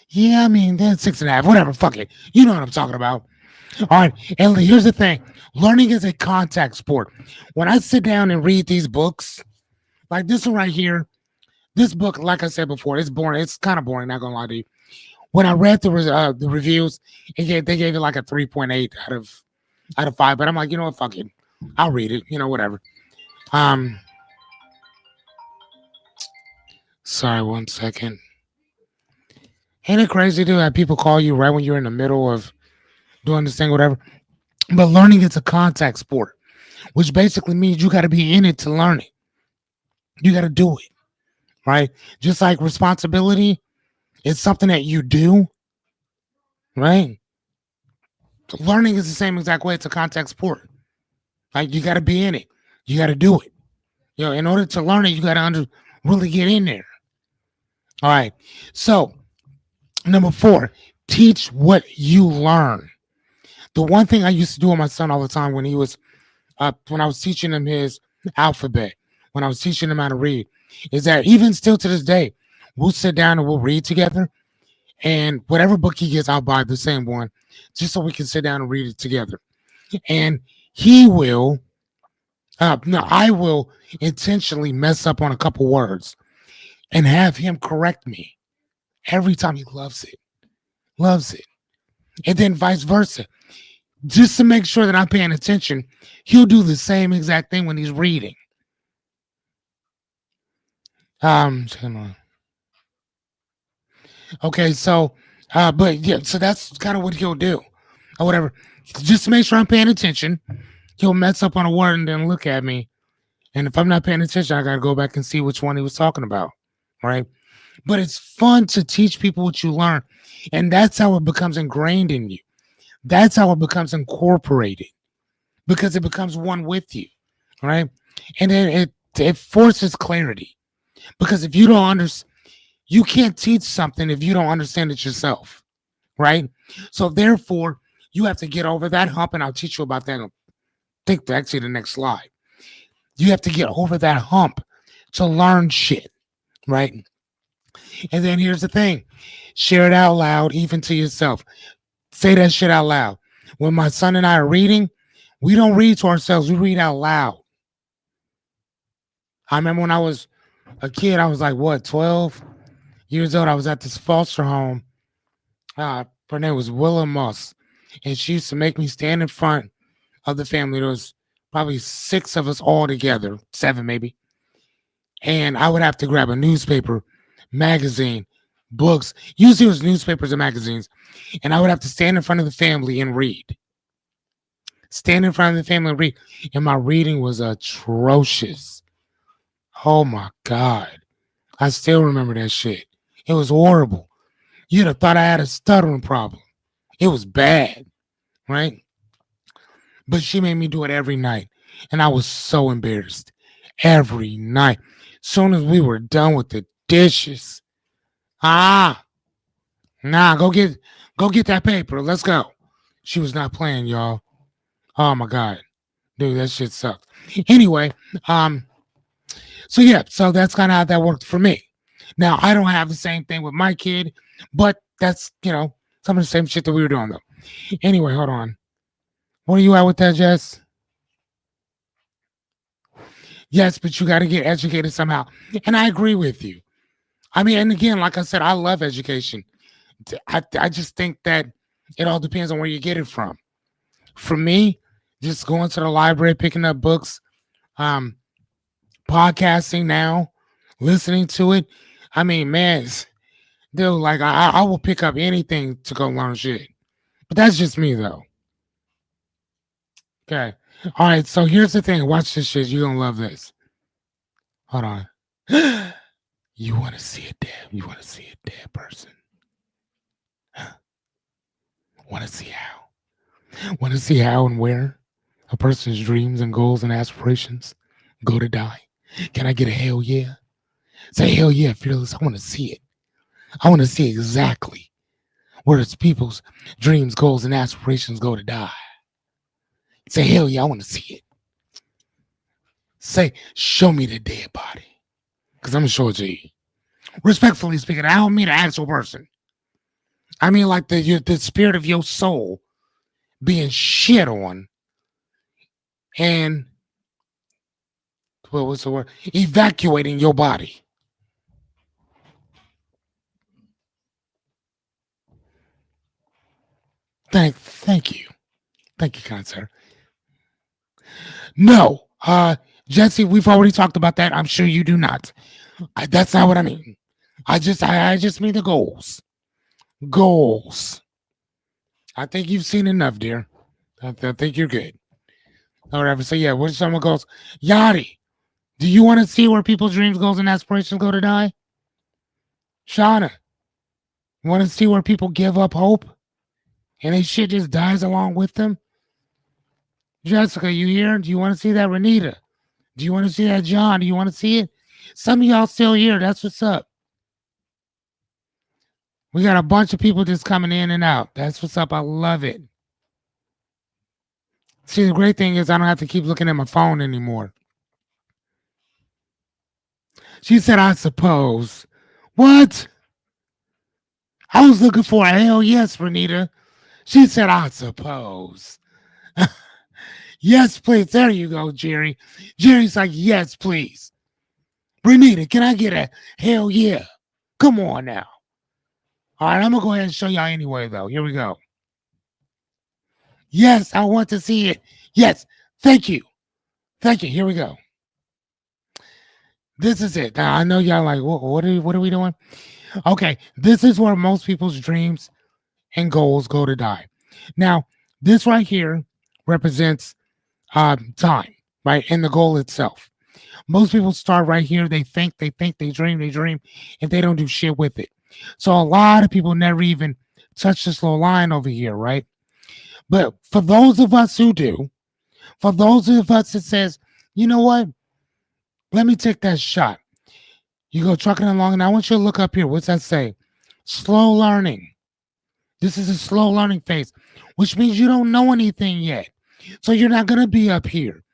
yeah, I mean, then 6.5, whatever, fuck it. You know what I'm talking about. All right. And here's the thing learning is a contact sport. When I sit down and read these books, like this one right here, this book, like I said before, it's boring. It's kind of boring, not gonna lie to you. When I read the reviews, they gave it like a 3.8 out of 5. But I'm like, you know what, fuck it. I'll read it, whatever. Sorry, 1 second. Ain't it crazy to have people call you right when you're in the middle of doing this thing, whatever? But learning is a contact sport, which basically means you got to be in it to learn it. You got to do it, right? Just like responsibility, it's something that you do, right? Learning is the same exact way. It's a contact sport. Like you got to be in it. You got to do it. In order to learn it, you got to really get in there. All right. So, number 4, teach what you learn. The one thing I used to do with my son all the time when I was teaching him his alphabet, when I was teaching him how to read, is that even still to this day, we'll sit down and we'll read together. And whatever book he gets, I'll buy the same one just so we can sit down and read it together. And he will, no, I will intentionally mess up on a couple words and have him correct me every time. He loves it. Loves it. And then vice versa. Just to make sure that I'm paying attention, he'll do the same exact thing when he's reading. Okay, so, but yeah, so that's kind of what he'll do, or whatever. Just to make sure I'm paying attention, he'll mess up on a word and then look at me. And if I'm not paying attention, I gotta go back and see which one he was talking about, right? But it's fun to teach people what you learn, and that's how it becomes ingrained in you. That's how it becomes incorporated, because it becomes one with you, right? And then it forces clarity, because if you don't understand, you can't teach something if you don't understand it yourself, right? So therefore, you have to get over that hump, and I'll teach you about that. I think actually the next slide. You have to get over that hump to learn shit, right? And then here's the thing: share it out loud, even to yourself. Say that shit out loud. When my son and I are reading, we don't read to ourselves, we read out loud. I remember when I was a kid, I was like, 12 years old. I was at this foster home. Her name was Willa Moss. And she used to make me stand in front of the family. There was probably 6 of us all together, 7 maybe. And I would have to grab a newspaper, magazine, books. Usually it was newspapers and magazines. And I would have to stand in front of the family and read. Stand in front of the family and read. And my reading was atrocious. Oh my God. I still remember that shit. It was horrible. You'd have thought I had a stuttering problem. It was bad, right? But she made me do it every night. And I was so embarrassed. Every night. Soon as we were done with the dishes. Go get that paper. Let's go. She was not playing, y'all. Oh my God. Dude, that shit sucked. Anyway, so yeah, so that's kind of how that worked for me. Now, I don't have the same thing with my kid, but that's, some of the same shit that we were doing, though. Anyway, hold on. Where are you at with that, Jess? Yes, but you got to get educated somehow. And I agree with you. I mean, and again, like I said, I love education. I just think that it all depends on where you get it from. For me, just going to the library, picking up books, um, podcasting now, listening to it. I mean, man, dude, like I will pick up anything to go learn shit. But that's just me though. Okay. All right. So here's the thing. Watch this shit. You're gonna love this. Hold on. You want to see a dead? You want to see a dead person? Want to see how? Want to see how and where a person's dreams and goals and aspirations go to die? Can I get a hell yeah? Say hell yeah, fearless. I want to see it. I want to see exactly where its people's dreams, goals, and aspirations go to die. Say hell yeah, I want to see it. Say, show me the dead body. Because I'm going to show it to you. Respectfully speaking, I don't mean an actual person. I mean like the spirit of your soul being shit on and what was the word? Evacuating your body. Thank you. Thank you, kind sir. No, Jesse, we've already talked about that. I'm sure you do not. That's not what I mean. I just mean the goals. Goals. I think you've seen enough, dear. I think you're good. Or whatever. So yeah, where's someone goes? Yachty, do you want to see where people's dreams, goals, and aspirations go to die? Shauna, want to see where people give up hope and they shit just dies along with them? Jessica, you here? Do you want to see that? Renita, do you want to see that? John, do you want to see it? Some of y'all still here. That's what's up. We got a bunch of people just coming in and out. That's what's up. I love it. See, the great thing is I don't have to keep looking at my phone anymore. She said, I suppose. What? I was looking for a hell yes, Renita. She said, I suppose. Yes, please. There you go, Jerry. Jerry's like, yes, please. Renita, can I get a hell yeah? Come on now. All right, I'm going to go ahead and show y'all anyway, though. Here we go. Yes, I want to see it. Yes, thank you. Thank you. Here we go. This is it. Now, I know y'all like, what are we doing? Okay, this is where most people's dreams and goals go to die. Now, this right here represents time, right? And the goal itself. Most people start right here. They think, they dream, and they don't do shit with it. So a lot of people never even touch this little line over here, right? But for those of us who do, for those of us that says, you know what? Let me take that shot. You go trucking along, and I want you to look up here. What's that say? Slow learning. This is a slow learning phase, which means you don't know anything yet. So you're not going to be up here.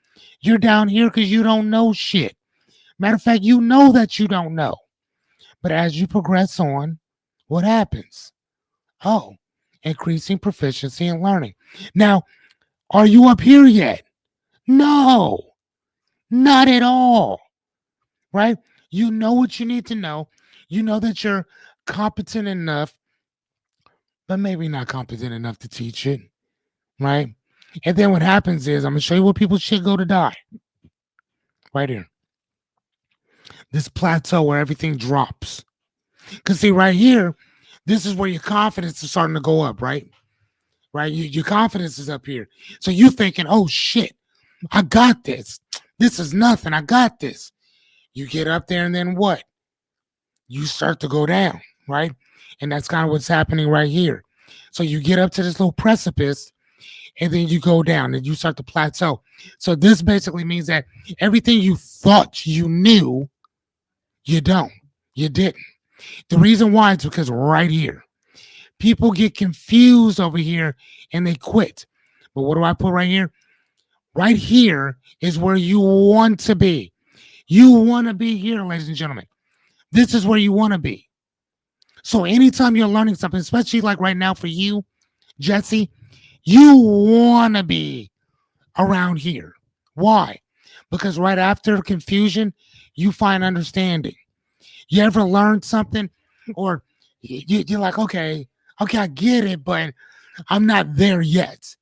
You're down here because you don't know shit. Matter of fact, you know that you don't know. But as you progress on, what happens? Oh, increasing proficiency in learning. Now, are you up here yet? No, not at all. Right? You know what you need to know. You know that you're competent enough, but maybe not competent enough to teach it. Right? And then what happens is, I'm going to show you where people should go to die. Right here. This plateau where everything drops. Because see, right here, this is where your confidence is starting to go up, right? Right? Your confidence is up here. So you're thinking, oh shit, I got this. This is nothing. I got this. You get up there and then what? You start to go down, right? And that's kind of what's happening right here. So you get up to this little precipice and then you go down and you start to plateau. So this basically means that everything you thought you knew, you don't. You didn't. The reason why is because right here, people get confused over here and they quit. But what do I put right here? Right here is where you want to be. You want to be here, ladies and gentlemen. This is where you want to be. So anytime you're learning something, especially like right now for you, Jesse, you want to be around here. Why? Because right after confusion, you find understanding. You ever learned something, or you're like, okay, I get it, but I'm not there yet.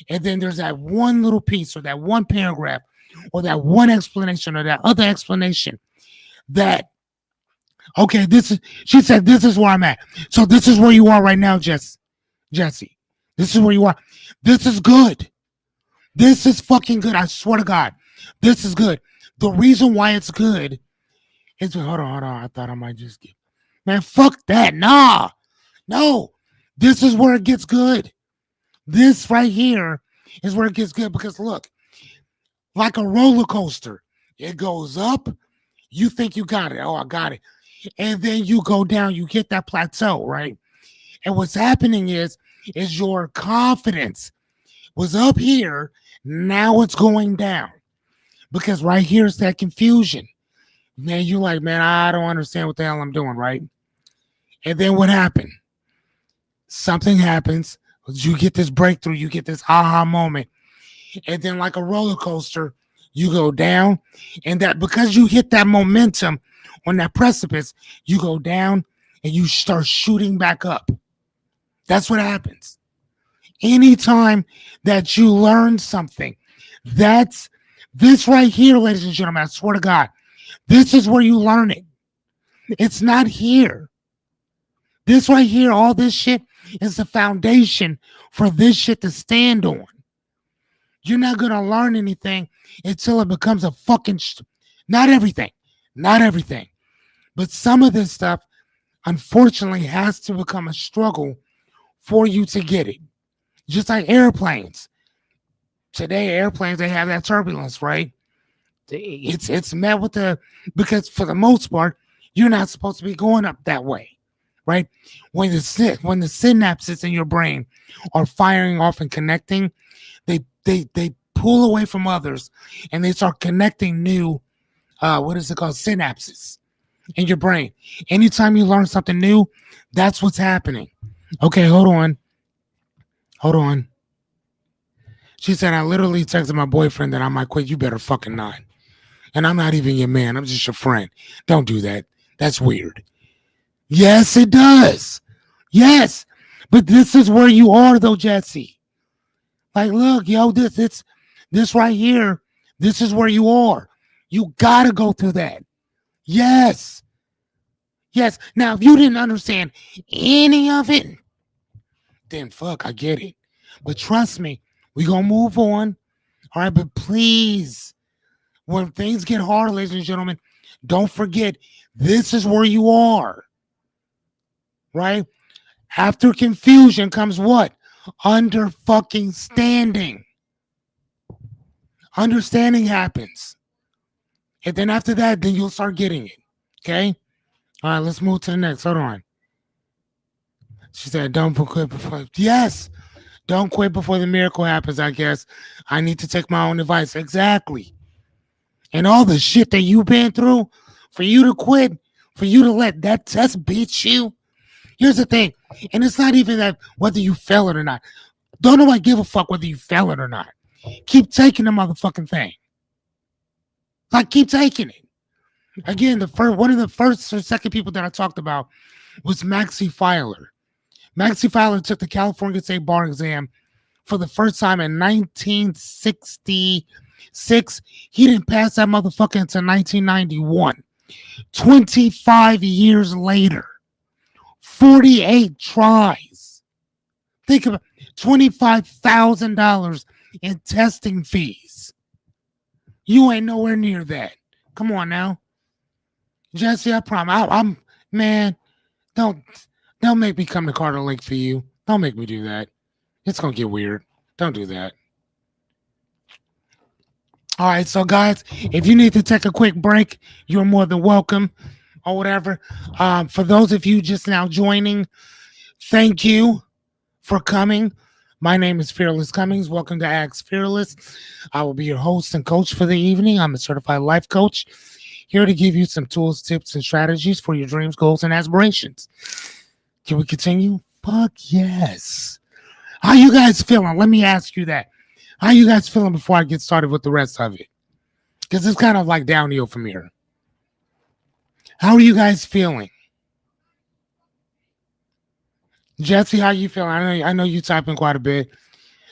And then there's that one little piece, or that one paragraph, or that one explanation, or that other explanation that, okay, she said, this is where I'm at. So this is where you are right now, Jesse. This is where you are. This is good. This is fucking good. I swear to God. This is good. The reason why it's good is, hold on. I thought I might just get, man, fuck that. Nah. No. This is where it gets good. This right here is where it gets good, because look, like a roller coaster, it goes up. You think you got it. Oh, I got it. And then you go down, you hit that plateau, right? And what's happening is your confidence was up here. Now it's going down, because right here's that confusion. Man, you're like, man, I don't understand what the hell I'm doing, right? And then what happened? Something happens. You get this breakthrough. You get this aha moment. And then like a roller coaster, you go down. And that, because you hit that momentum on that precipice, you go down and you start shooting back up. That's what happens. Anytime that you learn something, that's this right here, ladies and gentlemen, I swear to God, this is where you learn it. It's not here. This right here, all this shit is the foundation for this shit to stand on. You're not going to learn anything until it becomes a fucking, not everything, but some of this stuff, unfortunately, has to become a struggle for you to get it. Just like airplanes. Today, airplanes, they have that turbulence, right? It's met with because for the most part, you're not supposed to be going up that way, right? When the synapses in your brain are firing off and connecting, they pull away from others, and they start connecting new, synapses in your brain. Anytime you learn something new, that's what's happening. Okay, hold on. She said, I literally texted my boyfriend that I might quit. You better fucking not. And I'm not even your man. I'm just your friend. Don't do that. That's weird. Yes, it does. Yes. But this is where you are, though, Jesse. Like, look, yo, this right here, this is where you are. You gotta go through that. Yes. Yes. Now, if you didn't understand any of it, then fuck, I get it. But trust me, we gonna move on. All right, but please, when things get hard, ladies and gentlemen, don't forget, this is where you are. Right? After confusion comes what? Under fucking standing. Understanding happens. And then after that, then you'll start getting it. Okay? All right, let's move to the next. Hold on. She said, don't quit before. Yes. Don't quit before the miracle happens, I guess. I need to take my own advice. Exactly. And all the shit that you've been through, for you to quit, for you to let that test beat you. Here's the thing. And it's not even that whether you fail it or not. Don't nobody give a fuck whether you fail it or not. Keep taking the motherfucking thing. Like, keep taking it. Again, one of the first or second people that I talked about was Maxie Filer. Maxie Filer took the California State Bar exam for the first time in 1966. He didn't pass that motherfucker until 1991. 25 years later. 48 tries. Think about $25,000 in testing fees. You ain't nowhere near that. Come on now. Jesse, I promise. I'm man, don't make me come to Carter Lake for you. Don't make me do that. It's gonna get weird. Don't do that. All right, so guys, if you need to take a quick break, you're more than welcome, or whatever. For those of you just now joining, thank you for coming. My name is Fearless Cummings. Welcome to Ask Fearless. I will be your host and coach for the evening. I'm a certified life coach, here to give you some tools, tips, and strategies for your dreams, goals, and aspirations. Can we continue? Fuck yes. How you guys feeling? Let me ask you that. How you guys feeling before I get started with the rest of it? Because it's kind of like downhill from here. How are you guys feeling? Jesse, how you feeling? I know you typing quite a bit.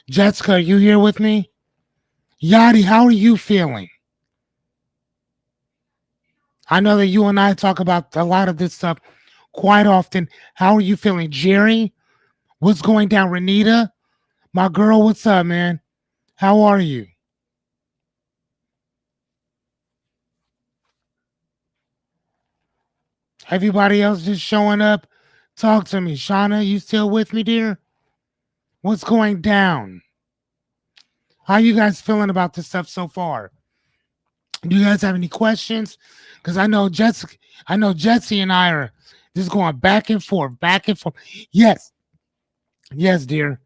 Jessica, are you here with me? Yadi, how are you feeling? I know that you and I talk about a lot of this stuff quite often. How are you feeling? Jerry, what's going down? Renita, my girl, what's up, man? How are you? Everybody else just showing up. Talk to me. Shauna, you still with me, dear? What's going down? How you guys feeling about this stuff so far? Do you guys have any questions? Because I know Jesse and I are just going back and forth, back and forth. Yes, yes, dear.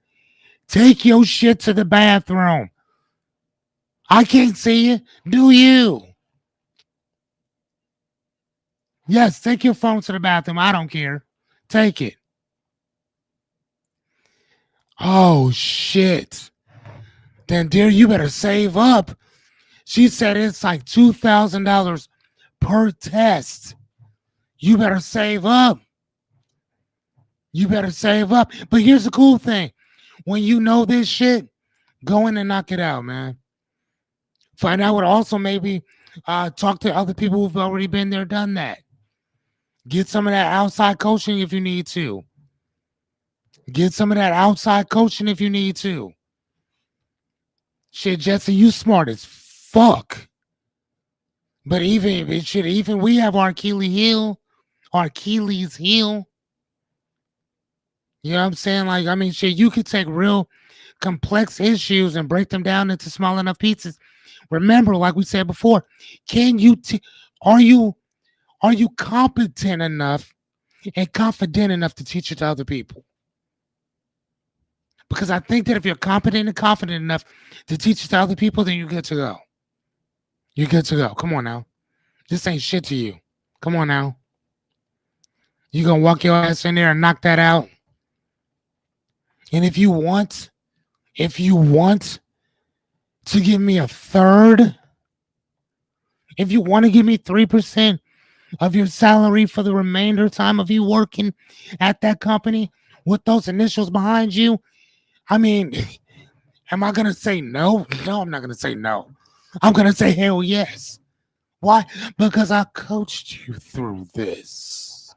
Take your shit to the bathroom. I can't see you. Do you? Yes, take your phone to the bathroom. I don't care. Take it. Oh shit. Then dear, you better save up. She said it's like $2,000 per test. You better save up. You better save up. But here's the cool thing. When you know this shit, go in and knock it out, man. Find out what also maybe talk to other people who've already been there, done that. Get some of that outside coaching if you need to. Get some of that outside coaching if you need to. Shit, Jesse, you smart as fuck. But even we have our Achilles heel. You know what I'm saying? Like, I mean, shit, you could take real complex issues and break them down into small enough pieces. Remember, like we said before, are you competent enough and confident enough to teach it to other people? Because I think that if you're competent and confident enough to teach it to other people, then you're good to go. You're good to go. Come on now. This ain't shit to you. Come on now. You gonna walk your ass in there and knock that out? And if you want to give me a third, if you want to give me 3% of your salary for the remainder time of you working at that company with those initials behind you, I mean, am I going to say no? No, I'm not going to say no. I'm going to say hell yes. Why? Because I coached you through this.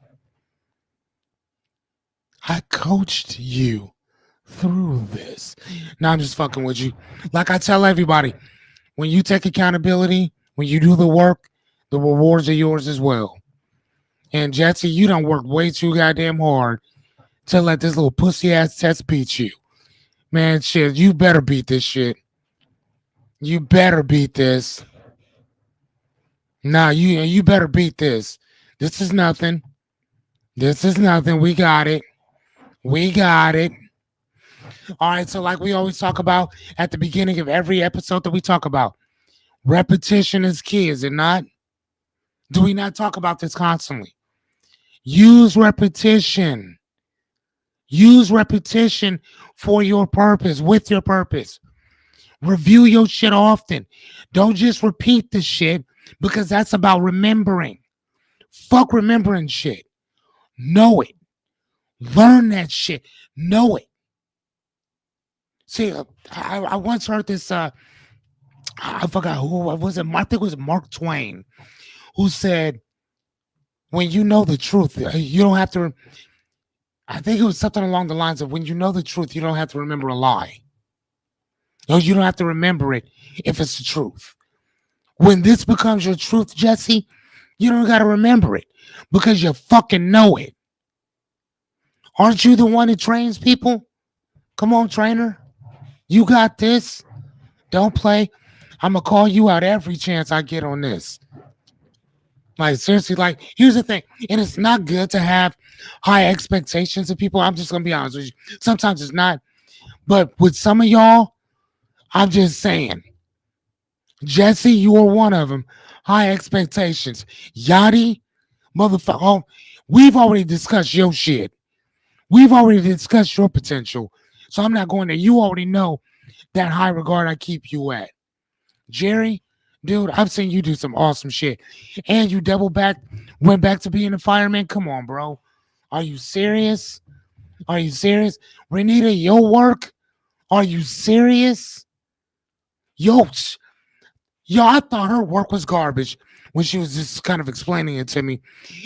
I coached you through this. Now I'm just fucking with you. Like I tell everybody, when you take accountability, when you do the work, the rewards are yours as well. And Jesse, you done worked way too goddamn hard to let this little pussy ass test beat you. Man, shit, you better beat this shit. You better beat this. Nah, you better beat this. This is nothing. This is nothing. We got it. We got it. All right, so like we always talk about at the beginning of every episode that we talk about, repetition is key, is it not? Do we not talk about this constantly? Use repetition. Use repetition for your purpose, with your purpose. Review your shit often. Don't just repeat the shit because that's about remembering. Fuck remembering shit. Know it. Learn that shit. Know it. See, I once heard this, I forgot who was it. I think it was Mark Twain who said, when you know the truth, you don't have to, I think it was something along the lines of when you know the truth, you don't have to remember a lie. Or you don't have to remember it if it's the truth. When this becomes your truth, Jesse, you don't got to remember it because you fucking know it. Aren't you the one that trains people? Come on, trainer. You got this. Don't play. I'm going to call you out every chance I get on this. Like, seriously, like, here's the thing. And it's not good to have high expectations of people. I'm just going to be honest with you. Sometimes it's not. But with some of y'all, I'm just saying. Jesse, you are one of them. High expectations. Yachty, motherfucker. Oh, we've already discussed your shit. We've already discussed your potential. So I'm not going there. You already know that high regard I keep you at. Jerry, Dude, I've seen you do some awesome shit. And you went back to being a fireman. Come on, bro. Are you serious? Are you serious? Renita, your work? Are you serious? Yo, yo, I thought her work was garbage when she was just kind of explaining it to me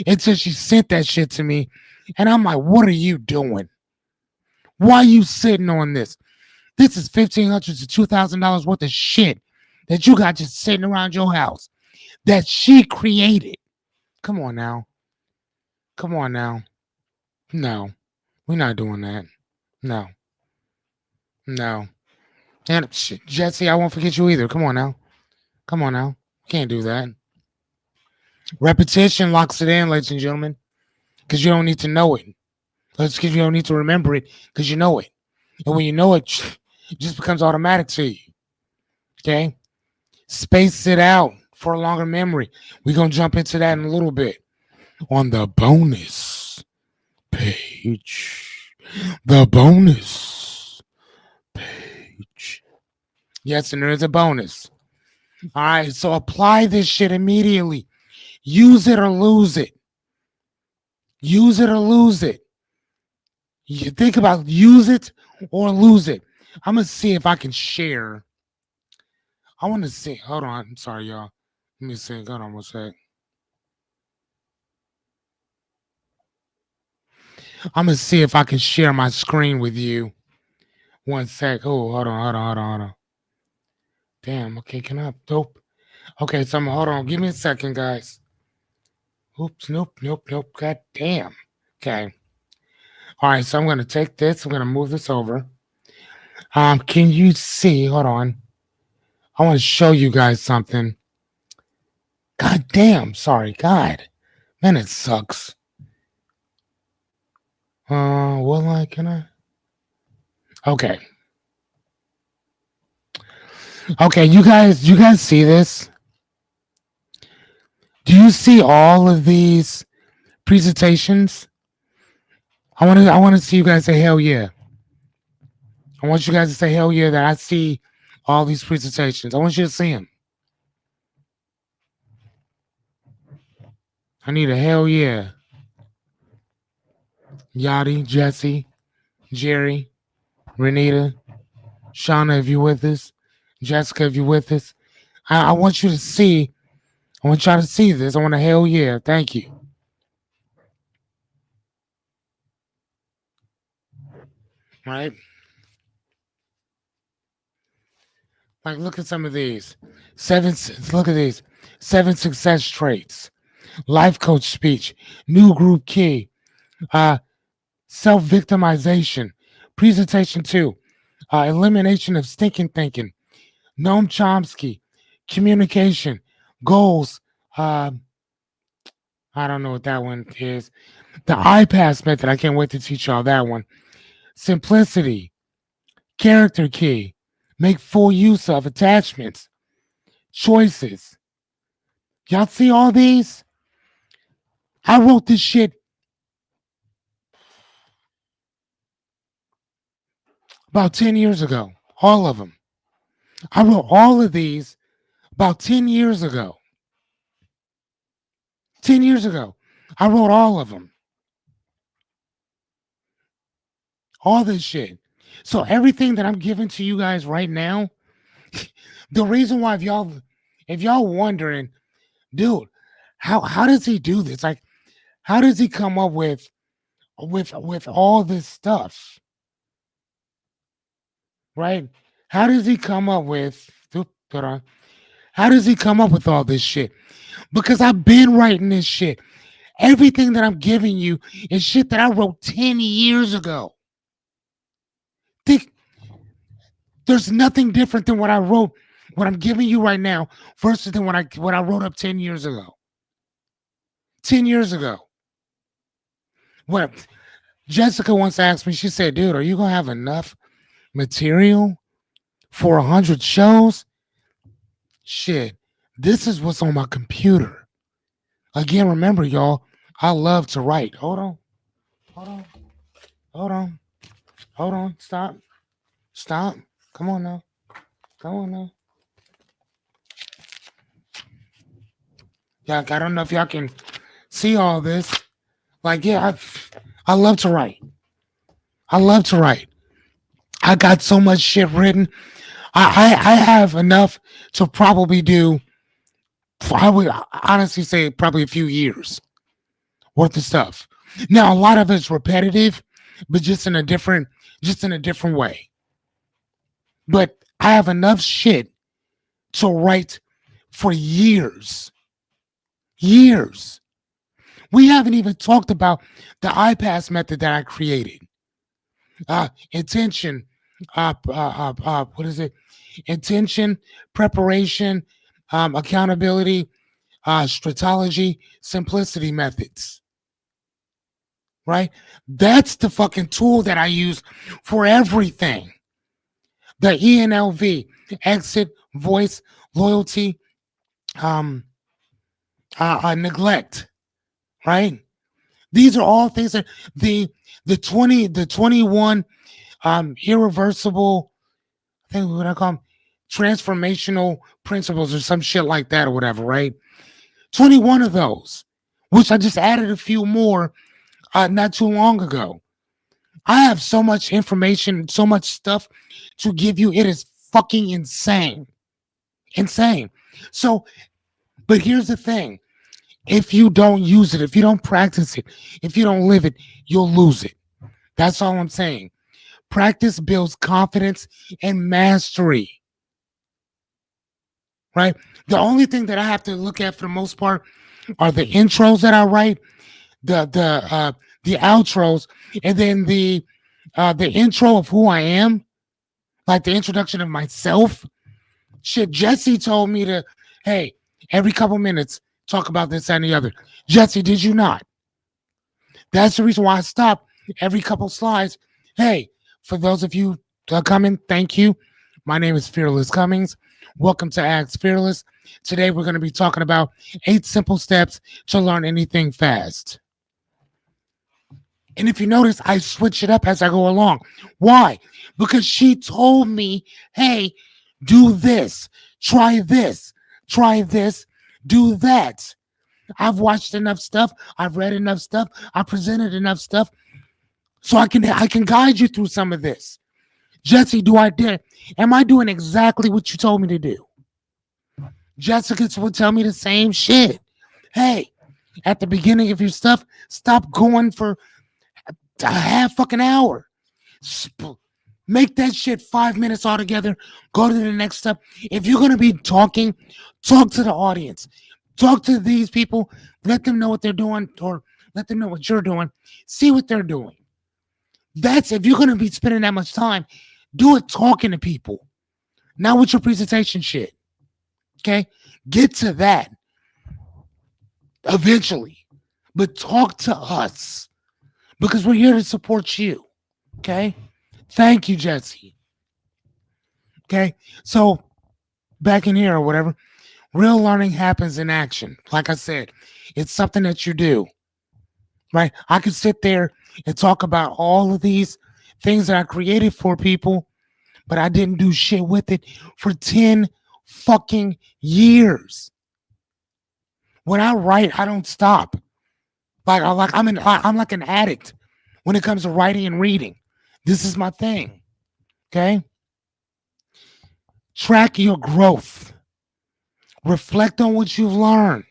until she sent that shit to me. And I'm like, what are you doing? Why are you sitting on this? This is $1,500 to $2,000 worth of shit that you got just sitting around your house that she created. Come on now. Come on now. No, we're not doing that. No, no. And shit, Jesse, I won't forget you either. Come on now. Come on now. Can't do that. Repetition locks it in, ladies and gentlemen, because you don't need to know it. That's because you don't need to remember it because you know it. And when you know it, it just becomes automatic to you. Okay? Space it out for a longer memory. We're going to jump into that in a little bit. On the bonus page. The bonus page. Yes, and there is a bonus. All right, so apply this shit immediately. Use it or lose it. Use it or lose it. You think about use it or lose it. I'm going to see if I can share. I want to see. Hold on. I'm sorry, y'all. Let me see. Hold on one sec. I'm going to see if I can share my screen with you. One sec. Oh, hold on. Damn. Okay, can I? Nope. Okay, so hold on. Give me a second, guys. Oops. Nope. God damn. Okay. All right, so I'm going to take this. I'm going to move this over. Can you see? Hold on. I want to show you guys something. God damn. Sorry. God. Man, it sucks. Well, can I? Okay. Okay, you guys see this? Do you see all of these presentations? I want to see you guys say hell yeah. I want you guys to say hell yeah that I see all these presentations. I want you to see them. I need a hell yeah. Yachty, Jesse, Jerry, Renita, Shauna, if you with us, Jessica, if you with us. I want you to see. I want y'all to see this. I want a hell yeah. Thank you. Right? Like, look at some of these. Look at these. 7 success traits. Life coach speech. New group key. Self-victimization. Presentation 2. Elimination of stinking thinking. Noam Chomsky. Communication. Goals. I don't know what that one is. The iPass method. I can't wait to teach y'all that one. Simplicity. Character key. Make full use of attachments. Choices. Y'all see all these? I wrote this shit about 10 years ago. All of them. I wrote all of these about 10 years ago. 10 years ago. I wrote all of them. All this shit. So everything that I'm giving to you guys right now, the reason why if y'all wondering, dude, how does he do this? Like, how does he come up with all this stuff? Right? How does he come up with how does he come up with all this shit? Because I've been writing this shit. Everything that I'm giving you is shit that I wrote 10 years ago. Think there's nothing different than what I wrote, what I'm giving you right now, versus than what I wrote up 10 years ago. 10 years ago. What Jessica once asked me, she said, dude, are you gonna have enough material for 100 shows? Shit, this is what's on my computer. Again, remember, y'all, I love to write. Hold on. Stop. Come on now. Yeah, I don't know if y'all can see all this. Like, yeah, I love to write. I love to write. I got so much shit written. I have enough to probably do. I would honestly say probably a few years worth of stuff. Now, a lot of it's repetitive, but just in a different way. But I have enough shit to write for years. Years. We haven't even talked about the iPass method that I created. Intention, what is it? Intention, preparation, accountability, strategy, simplicity methods. Right? That's the fucking tool that I use for everything. The ENLV, exit, voice, loyalty, um, neglect. Right? These are all things that the 21 irreversible, I think what I call them, transformational principles or some shit like that or whatever, right? 21 of those, which I just added a few more not too long ago. I have so much information, so much stuff to give you. It is fucking insane. Insane. So, but here's the thing. If you don't use it, if you don't practice it, if you don't live it, you'll lose it. That's all I'm saying. Practice builds confidence and mastery. Right? The only thing that I have to look at for the most part are the intros that I write, the outros, and then the intro of who I am, like the introduction of myself. Shit, Jesse told me to, hey, every couple minutes talk about this and the other. Jesse, did you not? That's the reason why I stop every couple slides. Hey, for those of you coming, thank you. My name is Fearless Cummings. Welcome to Ask Fearless. Today we're going to be talking about 8 simple steps to learn anything fast. And if you notice, I switch it up as I go along. Why? Because she told me, hey, do this, try this, do that. I've watched enough stuff. I've read enough stuff. I presented enough stuff. So I can guide you through some of this. Jesse, am I doing exactly what you told me to do? Jessica will tell me the same shit. Hey, at the beginning of your stuff, stop going for a half fucking hour. Make that shit 5 minutes altogether. Go to the next step. If you're going to be talking, talk to the audience. Talk to these people. Let them know what they're doing, or let them know what you're doing. See what they're doing. That's if you're going to be spending that much time, do it talking to people, not with your presentation shit. Okay? Get to that eventually, but talk to us because we're here to support you. Okay? Thank you, Jesse. Okay? So, back in here or whatever, real learning happens in action. Like I said, it's something that you do. Right? I could sit there and talk about all of these things that I created for people, but I didn't do shit with it for 10 fucking years. When I write, I don't stop. I'm like an addict when it comes to writing and reading. This is my thing. Okay? Track your growth. Reflect on what you've learned.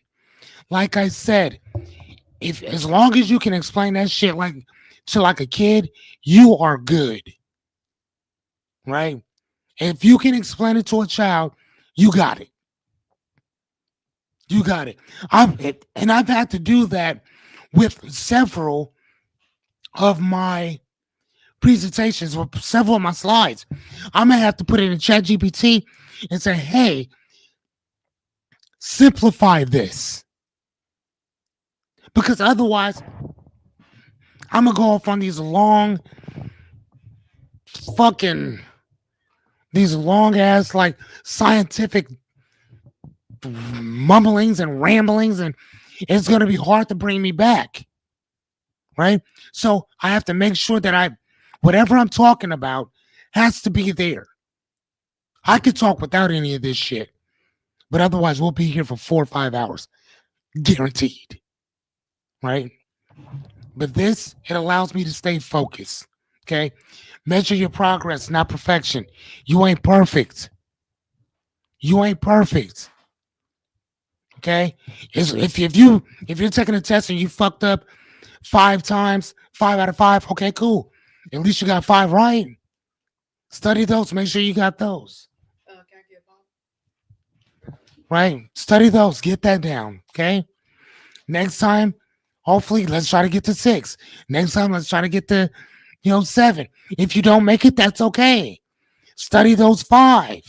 Like I said, if as long as you can explain that shit like a kid, you are good. Right? If you can explain it to a child, you got it. You got it. I've had to do that with several of my presentations, with several of my slides. I'm gonna have to put it in ChatGPT and say, hey, simplify this. Because otherwise, I'm gonna go off on these long ass like scientific mumblings and ramblings, and it's gonna be hard to bring me back. Right? So I have to make sure that whatever I'm talking about has to be there. I could talk without any of this shit, but otherwise we'll be here for 4 or 5 hours. guaranteed, right? But this, it allows me to stay focused. Okay. Measure your progress, not perfection. You ain't perfect. You ain't perfect. Okay. If you're taking a test and you fucked up 5 times, 5 out of 5, okay, cool. At least you got 5 right. Study those. Make sure you got those. Can I get Bob? Right. Study those. Get that down. Okay. Next time, hopefully, let's try to get to 6. Next time, let's try to get to 7. If you don't make it, that's okay. Study those 5.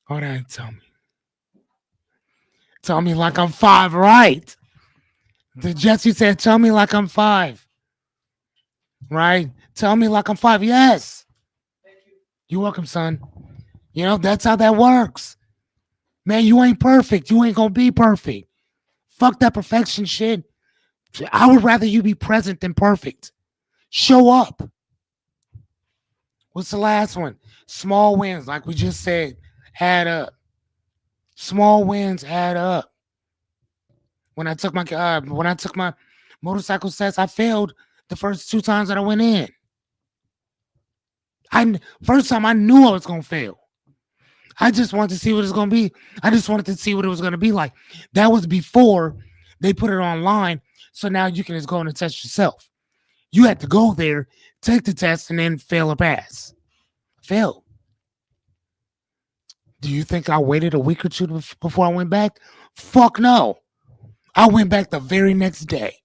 All right, tell me. Tell me like I'm 5 right. The Jesse said, tell me like I'm 5. Right? Tell me like I'm 5. Yes. Thank you. You're welcome, son. That's how that works. Man, you ain't perfect. You ain't gonna be perfect. Fuck that perfection shit. I would rather you be present than perfect. Show up. What's the last one? Small wins, like we just said, add up. Small wins add up. When I took my motorcycle test, I failed the first 2 times that I went in. First time I knew I was gonna fail. I just wanted to see what it's gonna be. I just wanted to see what it was gonna be like. That was before they put it online, so now you can just go and test yourself. You had to go there, take the test, and then fail or pass. Fail. Do you think I waited a week or two before I went back? Fuck no. I went back the very next day.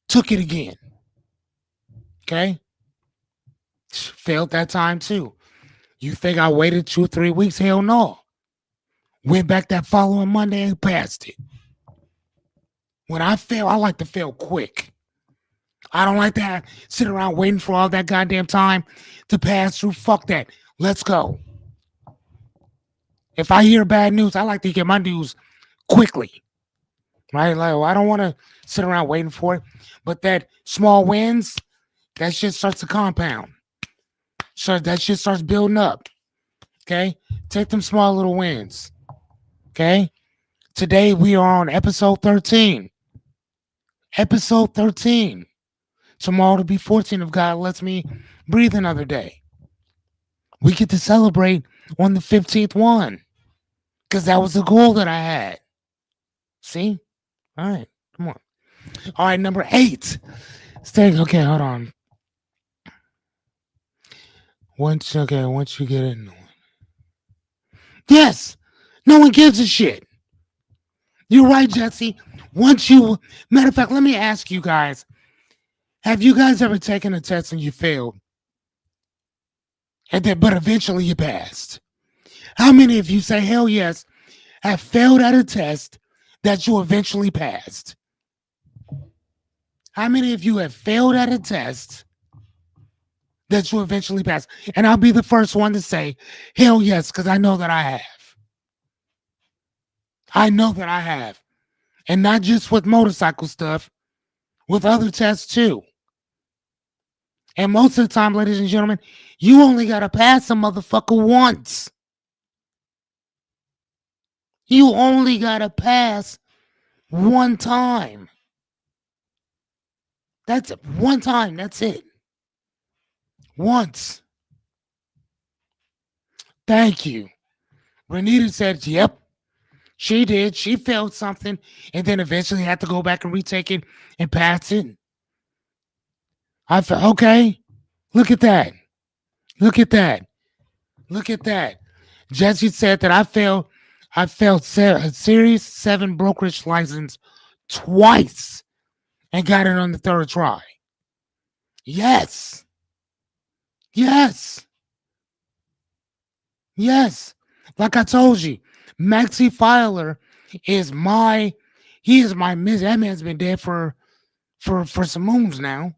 Took it again. Okay? Failed that time too. You think I waited 2-3 weeks? Hell no. Went back that following Monday and passed it. When I fail, I like to fail quick. I don't like to sit around waiting for all that goddamn time to pass through. Fuck that. Let's go. If I hear bad news, I like to get my news quickly. Right? Like, I don't want to sit around waiting for it. But that small wins, that shit starts to compound. So that shit starts building up. Okay? Take them small little wins. Okay? Today we are on episode 13. Episode 13. Tomorrow to be 14 if God lets me breathe another day. We get to celebrate on the 15th one. Because that was the goal that I had. See? All right. Come on. All right, number 8. Okay, hold on. Once you get it. Yes. No one gives a shit. You're right, Jesse. Matter of fact, let me ask you guys. Have you guys ever taken a test and you failed? But eventually you passed? How many of you say, hell yes, have failed at a test that you eventually passed? How many of you have failed at a test that you eventually passed? And I'll be the first one to say, hell yes, because I know that I have. I know that I have. And not just with motorcycle stuff, with other tests too. And most of the time, ladies and gentlemen, you only got to pass a motherfucker once. You only got to pass one time. That's it. One time. That's it. Once. Thank you. Renita said, yep, she did. She failed something and then eventually had to go back and retake it and pass it. I felt, okay, look at that. Look at that. Look at that. Jesse said that I failed a Series 7 brokerage license twice and got it on the 3rd try. Yes. Yes. Yes. Like I told you, Maxie Filer is my that man's been dead for some moons now.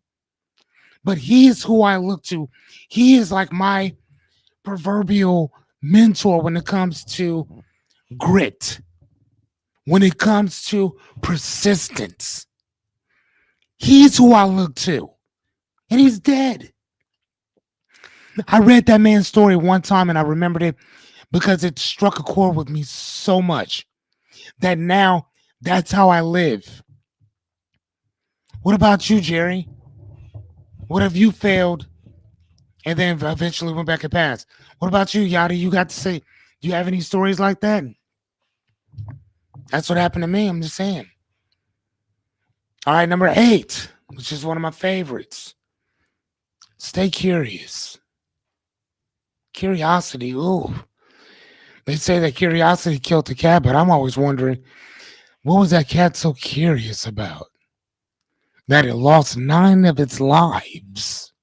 But he is who I look to. He is like my proverbial mentor when it comes to grit, when it comes to persistence. He's who I look to. And he's dead. I read that man's story one time and I remembered it because it struck a chord with me so much that now That's how I live. What about you, Jerry? What have you failed and then eventually went back and passed? What about you, Yada? You got to say, do you have any stories like that? That's what happened to me. I'm just saying. All right, number 8, which is one of my favorites. Stay curious. Curiosity. Ooh. They say that curiosity killed the cat, but I'm always wondering what was that cat so curious about? That it lost 9 of its lives.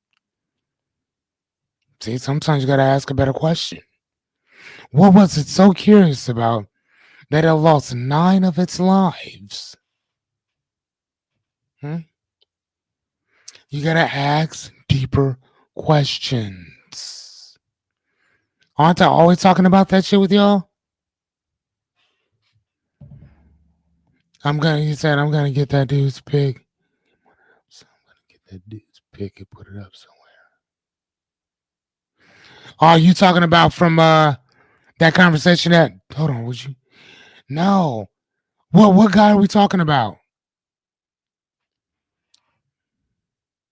See, sometimes you got to ask a better question. What was it so curious about that it lost 9 of its lives? Hmm? You got to ask deeper questions. Aren't I always talking about that shit with y'all? He said, I'm going to get that dude's pic. So I'm going to get that dude's pic and put it up somewhere. Are you talking about from that conversation that, hold on, would you? No. What guy are we talking about?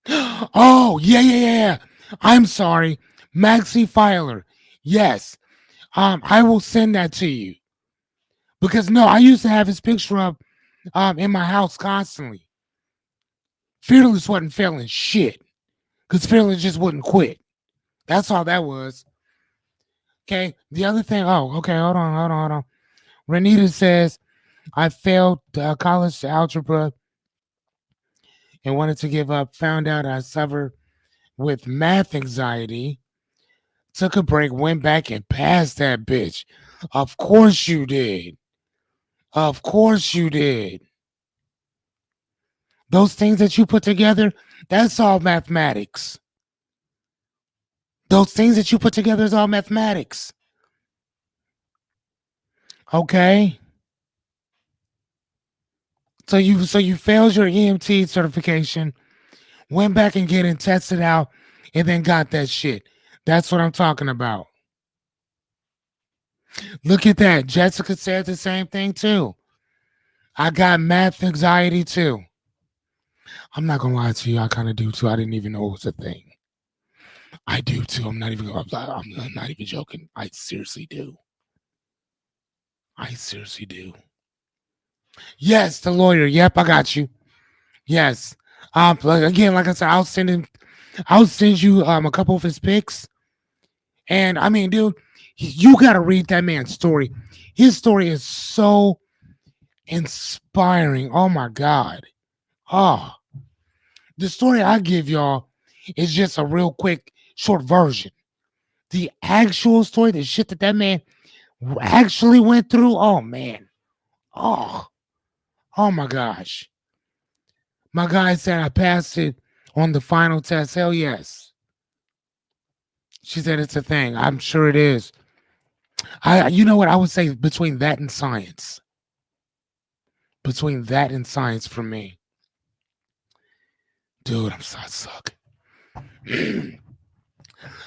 Oh, yeah. I'm sorry. Maxi Filer. Yes. I will send that to you. Because no, I used to have his picture up in my house constantly. Fearless wasn't failing shit. Because Fearless just wouldn't quit. That's all that was. Okay. The other thing, okay, hold on. Renita says, I failed college algebra and wanted to give up. Found out I suffered with math anxiety. Took a break, went back and passed that bitch. Of course you did. Of course you did. Those things that you put together, that's all mathematics. Those things that you put together is all mathematics. Okay? So you failed your EMT certification, went back and get it tested out, and then got that shit. That's what I'm talking about. Look at that. Jessica said the same thing too. I got math anxiety too. I'm not gonna lie to you, I kind of do too. I didn't even know it was a thing. I do too. I'm not even joking. I seriously do. I seriously do. Yes, the lawyer. Yep, I got you. Yes. Again, like I said, I'll send you a couple of his pics. And I mean, dude, you gotta read that man's story. His story is so inspiring. Oh my God. Oh, the story I give y'all is just a real quick, short version. The actual story, the shit that man actually went through. Oh man. Oh, oh my gosh. My guy said I passed it on the final test. Hell yes. She said it's a thing. I'm sure it is. You know what? I would say between that and science. Between that and science for me. Dude, I suck.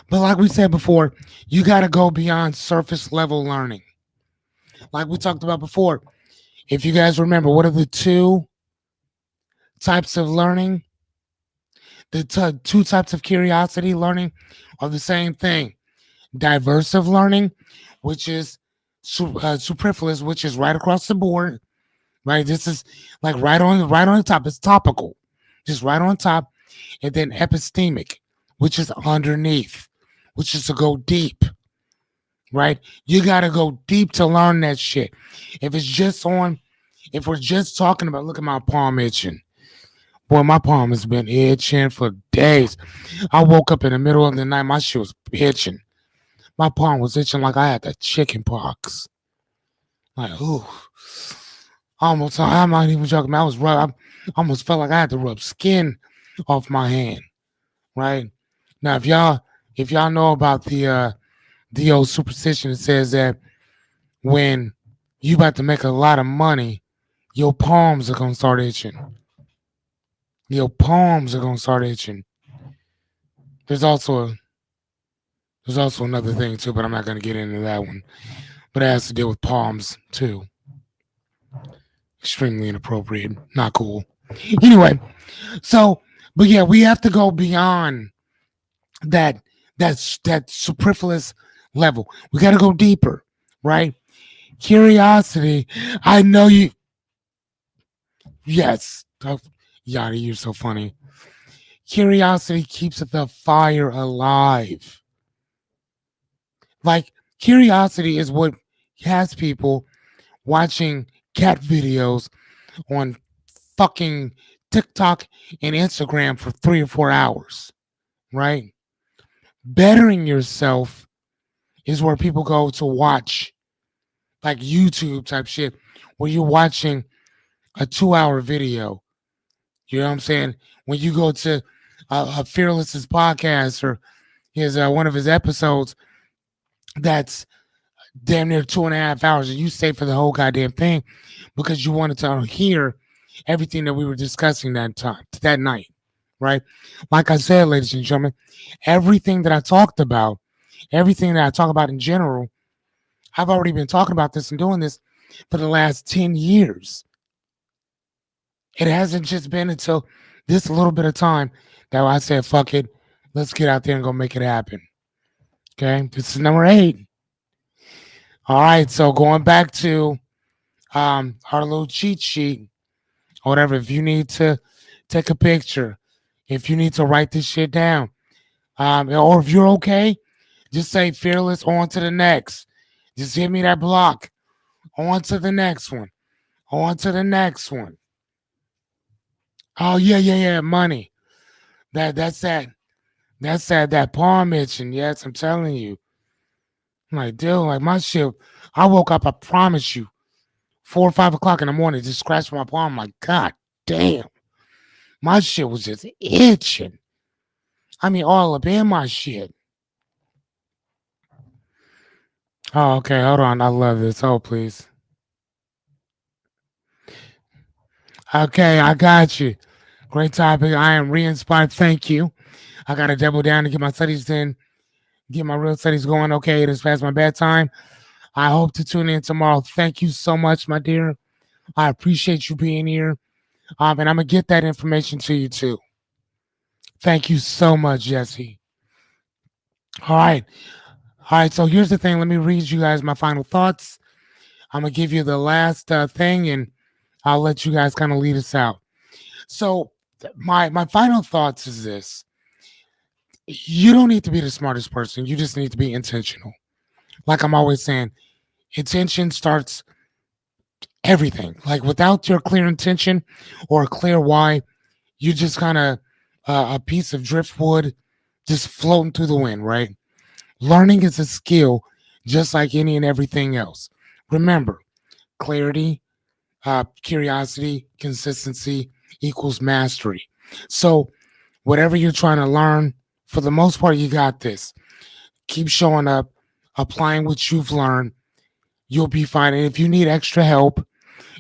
But like we said before, you got to go beyond surface level learning. Like we talked about before, if you guys remember, what are the 2 types of learning? The 2 types of curiosity learning are the same thing. Diversive learning, which is superfluous, which is right across the board. Right, this is like right on the top. It's topical, just right on top, and then epistemic, which is underneath, which is to go deep. Right, you got to go deep to learn that shit. If we're just talking about, look at my palm itching. Boy, my palm has been itching for days. I woke up in the middle of the night, my shit was itching. My palm was itching like I had the chicken pox. Like, ooh. I'm not even joking. I almost felt like I had to rub skin off my hand. Right? Now if y'all know about the old superstition that says that when you about to make a lot of money, your palms are gonna start itching. Your palms are gonna start itching. There's also another thing too, but I'm not gonna get into that one. But it has to deal with palms too. Extremely inappropriate. Not cool. Anyway, so but yeah, we have to go beyond that that superfluous level. We got to go deeper, right? Curiosity. I know you. Yes. Oh, Yada, you're so funny. Curiosity keeps the fire alive. Like curiosity is what has people watching cat videos on fucking TikTok and Instagram for 3 or 4 hours, right? Bettering yourself is where people go to watch like YouTube type shit, where you're watching a 2 hour video. You know what I'm saying? When you go to a Fearless's podcast or his one of his episodes, that's damn near 2.5 hours, and you stay for the whole goddamn thing because you wanted to hear everything that we were discussing that night, right? Like I said, ladies and gentlemen, everything that I talked about, everything that I talk about in general, I've already been talking about this and doing this for the last 10 years. It hasn't just been until this little bit of time that I said, fuck it, let's get out there and go make it happen. Okay, this is number 8. All right, so going back to our little cheat sheet or whatever, if you need to take a picture, if you need to write this shit down, or if you're okay, just say fearless on to the next. Just hit me that block. On to the next one. On to the next one. Oh yeah. Money. That's that palm itching. Yes, I'm telling you. I'm like, dude, like my shit. I woke up, I promise you, 4 or 5 o'clock in the morning, just scratched my palm. I'm like, God damn. My shit was just itching. I mean, all up in my shit. Oh, okay. Hold on. I love this. Oh, please. Okay, I got you. Great topic. I am re-inspired. Thank you. I got to double down to get my studies in, get my real studies going. Okay, it is past my bedtime. I hope to tune in tomorrow. Thank you so much, my dear. I appreciate you being here. And I'm going to get that information to you too. Thank you so much, Jesse. All right. All right. So here's the thing. Let me read you guys my final thoughts. I'm going to give you the last thing and I'll let you guys kind of lead us out. So my final thoughts is this. You don't need to be the smartest person. You just need to be intentional. Like I'm always saying, intention starts everything. Like without your clear intention or a clear why, you just kind of a piece of driftwood just floating through the wind, right? Learning is a skill just like any and everything else. Remember, clarity, curiosity, consistency equals mastery. So, whatever you're trying to learn, for the most part, you got this. Keep showing up, applying what you've learned. You'll be fine. And if you need extra help,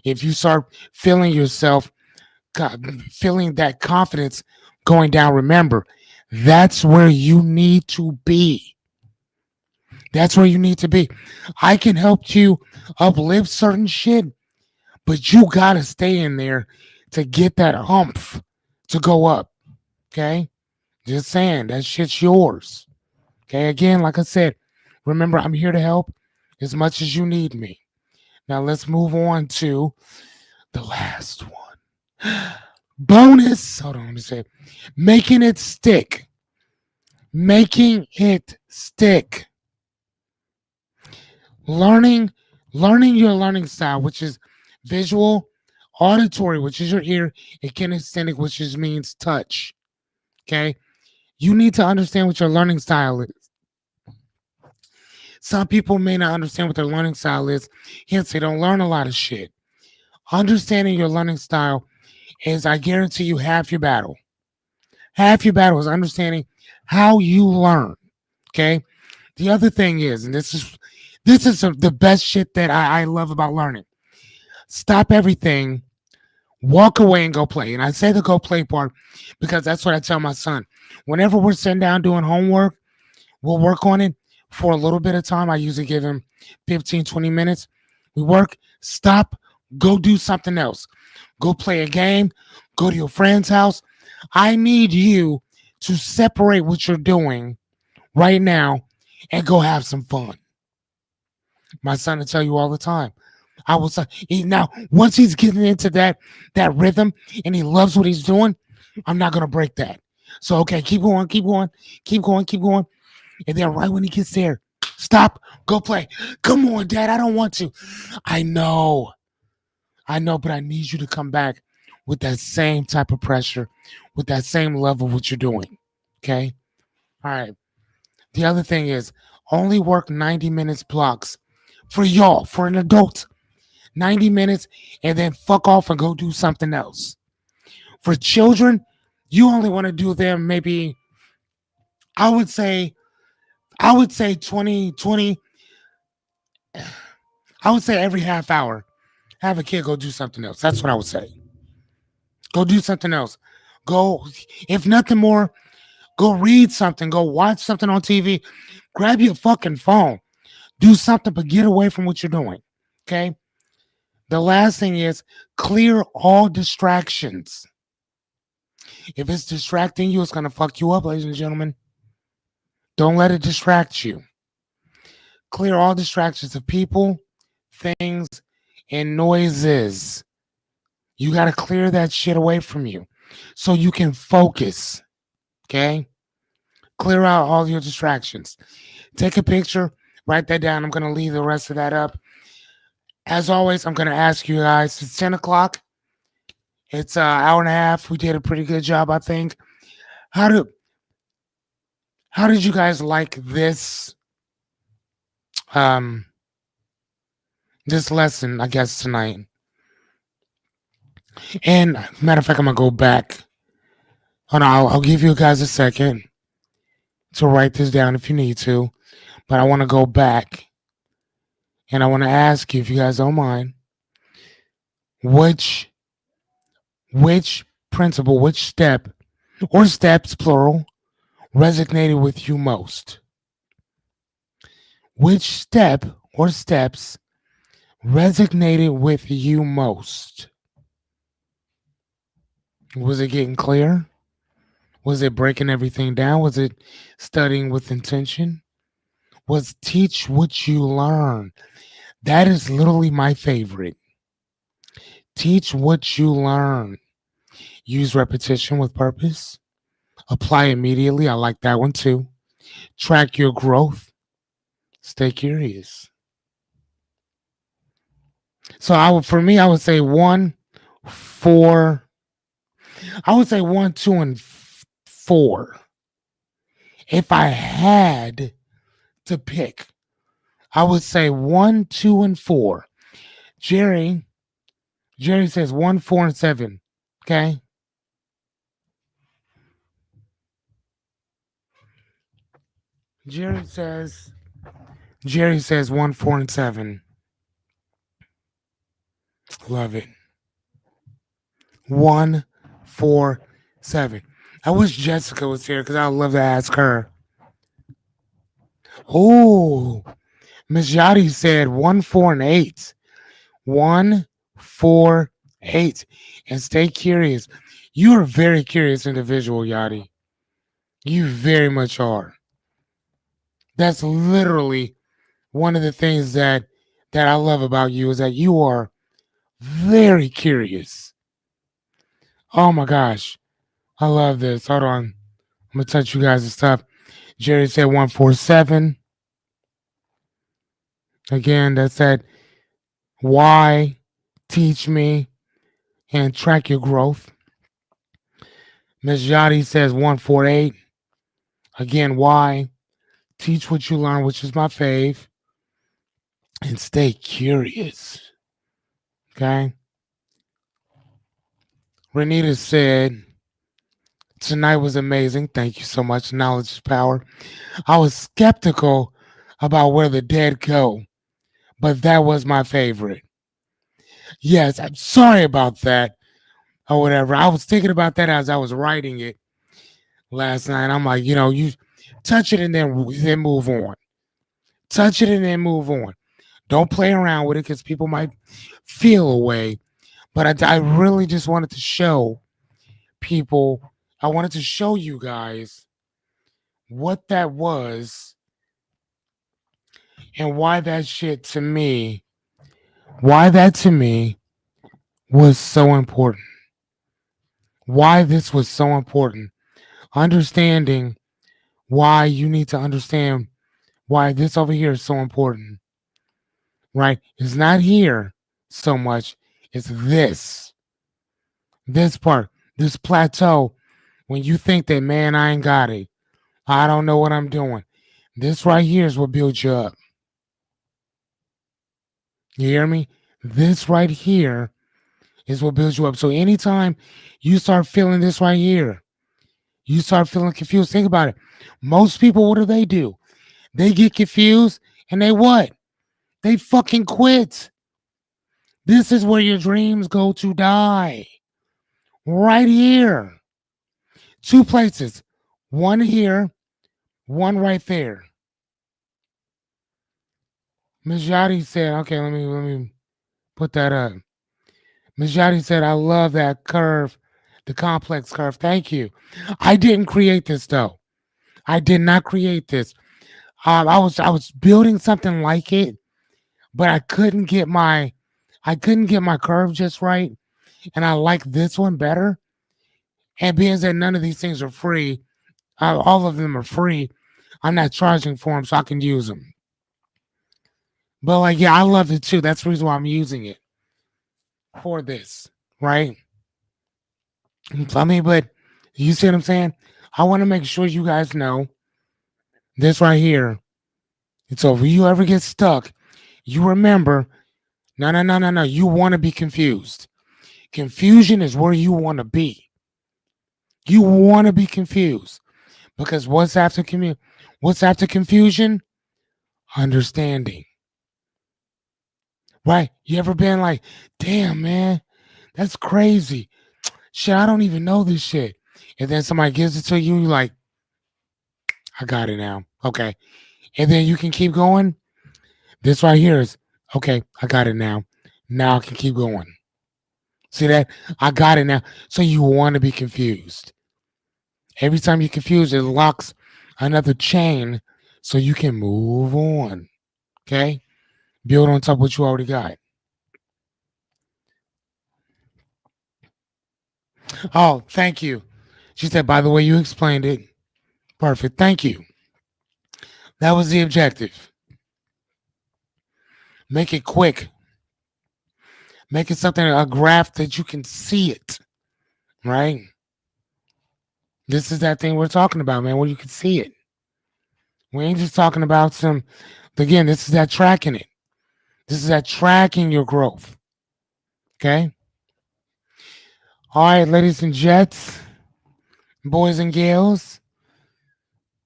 if you start feeling yourself, feeling that confidence going down, remember, that's where you need to be. That's where you need to be. I can help you uplift certain shit, but you got to stay in there to get that humph to go up. Okay? Just saying, that shit's yours. Okay? Again, like I said, remember, I'm here to help as much as you need me. Now, let's move on to the last one. Bonus. Hold on, let me say, making it stick. Making it stick. Learning your learning style, which is visual, auditory, which is your ear, and kinesthetic, which just means touch. Okay, you need to understand what your learning style is. Some people may not understand what their learning style is, hence they don't learn a lot of shit. Understanding your learning style is, I guarantee you, half your battle. Half your battle is understanding how you learn. Okay. The other thing is, and this is the best shit that I love about learning. Stop everything, walk away and go play. And I say the go play part because that's what I tell my son. Whenever we're sitting down doing homework, we'll work on it for a little bit of time. I usually give him 15, 20 minutes. We work, stop, Go do something else. Go play a game. Go to your friend's house. I need you to separate what you're doing right now and go have some fun. My son will tell you all the time. I will say now once he's getting into that rhythm and he loves what he's doing, I'm not gonna break that. So okay, keep going, keep going, keep going, keep going. And then right when he gets there, stop, go play. Come on, Dad, I don't want to. I know, but I need you to come back with that same type of pressure, with that same level of what you're doing. Okay? All right. The other thing is only work 90 minutes blocks for y'all, for an adult. 90 minutes and then fuck off and go do something else. For children, you only want to do them maybe I would say I would say 20. I would say every half hour have a kid go do something else. That's what I would say. Go do something else. Go if nothing more, go read something, go watch something on TV, grab your fucking phone. Do something but get away from what you're doing. Okay? The last thing is clear all distractions. If it's distracting you, it's going to fuck you up, ladies and gentlemen. Don't let it distract you. Clear all distractions of people, things, and noises. You got to clear that shit away from you so you can focus. Okay? Clear out all your distractions. Take a picture, write that down. I'm going to leave the rest of that up. As always, I'm going to ask you guys, it's 10 o'clock. It's an hour and a half. We did a pretty good job, I think. How did you guys like this this lesson, I guess, tonight? And matter of fact, I'm gonna go back. Hold on, I'll give you guys a second to write this down if you need to. But I want to go back and I want to ask you, if you guys don't mind, which principle, which step, or steps plural, resonated with you most? Which step or steps resonated with you most? Was it getting clear? Was it breaking everything down? Was it studying with intention? Was teach what you learn? That is literally my favorite. Teach what you learn. Use repetition with purpose. Apply immediately. I like that one too. Track your growth. Stay curious. So for me, I would say 1, 4. I would say 1, 2, and 4. If I had to pick, I would say 1, 2, and 4. Jerry says 1, 4, and 7. Okay. Jerry says 1, 4, and 7. Love it. 1, 4, 7. I wish Jessica was here because I'd love to ask her. Oh, Miss Yachty said 1, 4, and 8. 1, 4, 8. And stay curious. You're a very curious individual, Yachty. You very much are. That's literally one of the things that I love about you is that you are very curious. Oh my gosh. I love this. Hold on. I'm going to touch you guys' stuff. Jerry said 147. Again, that said, why teach me and track your growth. Ms. Yachty says 148. Again, why teach what you learn, which is my fave, and stay curious. Okay. Renita said, tonight was amazing. Thank you so much. Knowledge is power. I was skeptical about where the dead go, but that was my favorite. Yes, I'm sorry about that or whatever. I was thinking about that as I was writing it last night. I'm like, you touch it and then move on. Touch it and then move on. Don't play around with it because people might feel away. But I really just wanted to show people, I wanted to show you guys what that was and why that shit to me, why that to me was so important. Why this was so important. Understanding why you need to understand why this over here is so important, right? It's not here so much, it's this part, this plateau. When you think that, man, I ain't got it, I don't know what I'm doing, this right here is what builds you up. You hear me? This right here is what builds you up. So anytime you start feeling this right here, you start feeling confused. Think about it. Most people, what do? They get confused and they what? They fucking quit. This is where your dreams go to die. Right here. Two places. One here, one right there. Ms. Yachty said, okay, let me put that up. Ms. Yachty said, I love that curve, the complex curve. Thank you. I didn't create this though. I did not create this. I was building something like it, but I couldn't get my curve just right, and I like this one better. And being that none of these things are free, all of them are free. I'm not charging for them, so I can use them. But like, yeah, I love it too. That's the reason why I'm using it for this, right? I mean, but you see what I'm saying? I want to make sure you guys know this right here. So if you ever get stuck, you remember, no. You want to be confused. Confusion is where you want to be. You want to be confused because what's after confusion? Understanding. Right? You ever been like, damn, man, that's crazy. Shit, I don't even know this shit. And then somebody gives it to you, and you're like, I got it now. Okay. And then you can keep going. This right here is, okay, I got it now. Now I can keep going. See that? I got it now. So you want to be confused. Every time you're confused, it locks another chain so you can move on. Okay? Build on top of what you already got. Oh, thank you. She said, by the way, you explained it. Perfect. Thank you. That was the objective. Make it quick. Make it something, a graph that you can see it. Right? This is that thing we're talking about, man, where you can see it. We ain't just talking about again, this is that tracking it. This is that tracking your growth. Okay? All right, ladies and gents, boys and girls,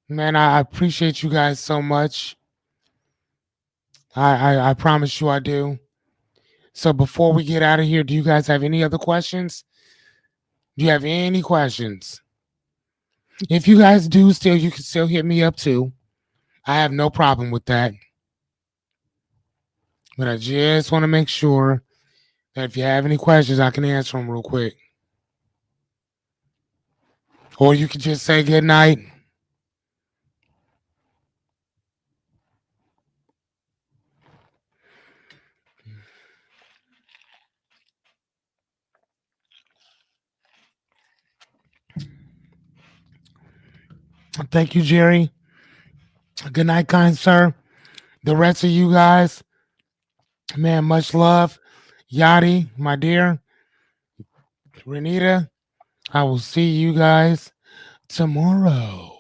man, I appreciate you guys so much. I promise you I do. So before we get out of here, do you guys have any other questions? Do you have any questions? If you guys do still, you can still hit me up too. I have no problem with that. But I just want to make sure that if you have any questions, I can answer them real quick. Or you can just say good night. Thank you, Jerry. Good night, kind sir. The rest of you guys, man, much love. Yachty, my dear. Renita, I will see you guys tomorrow.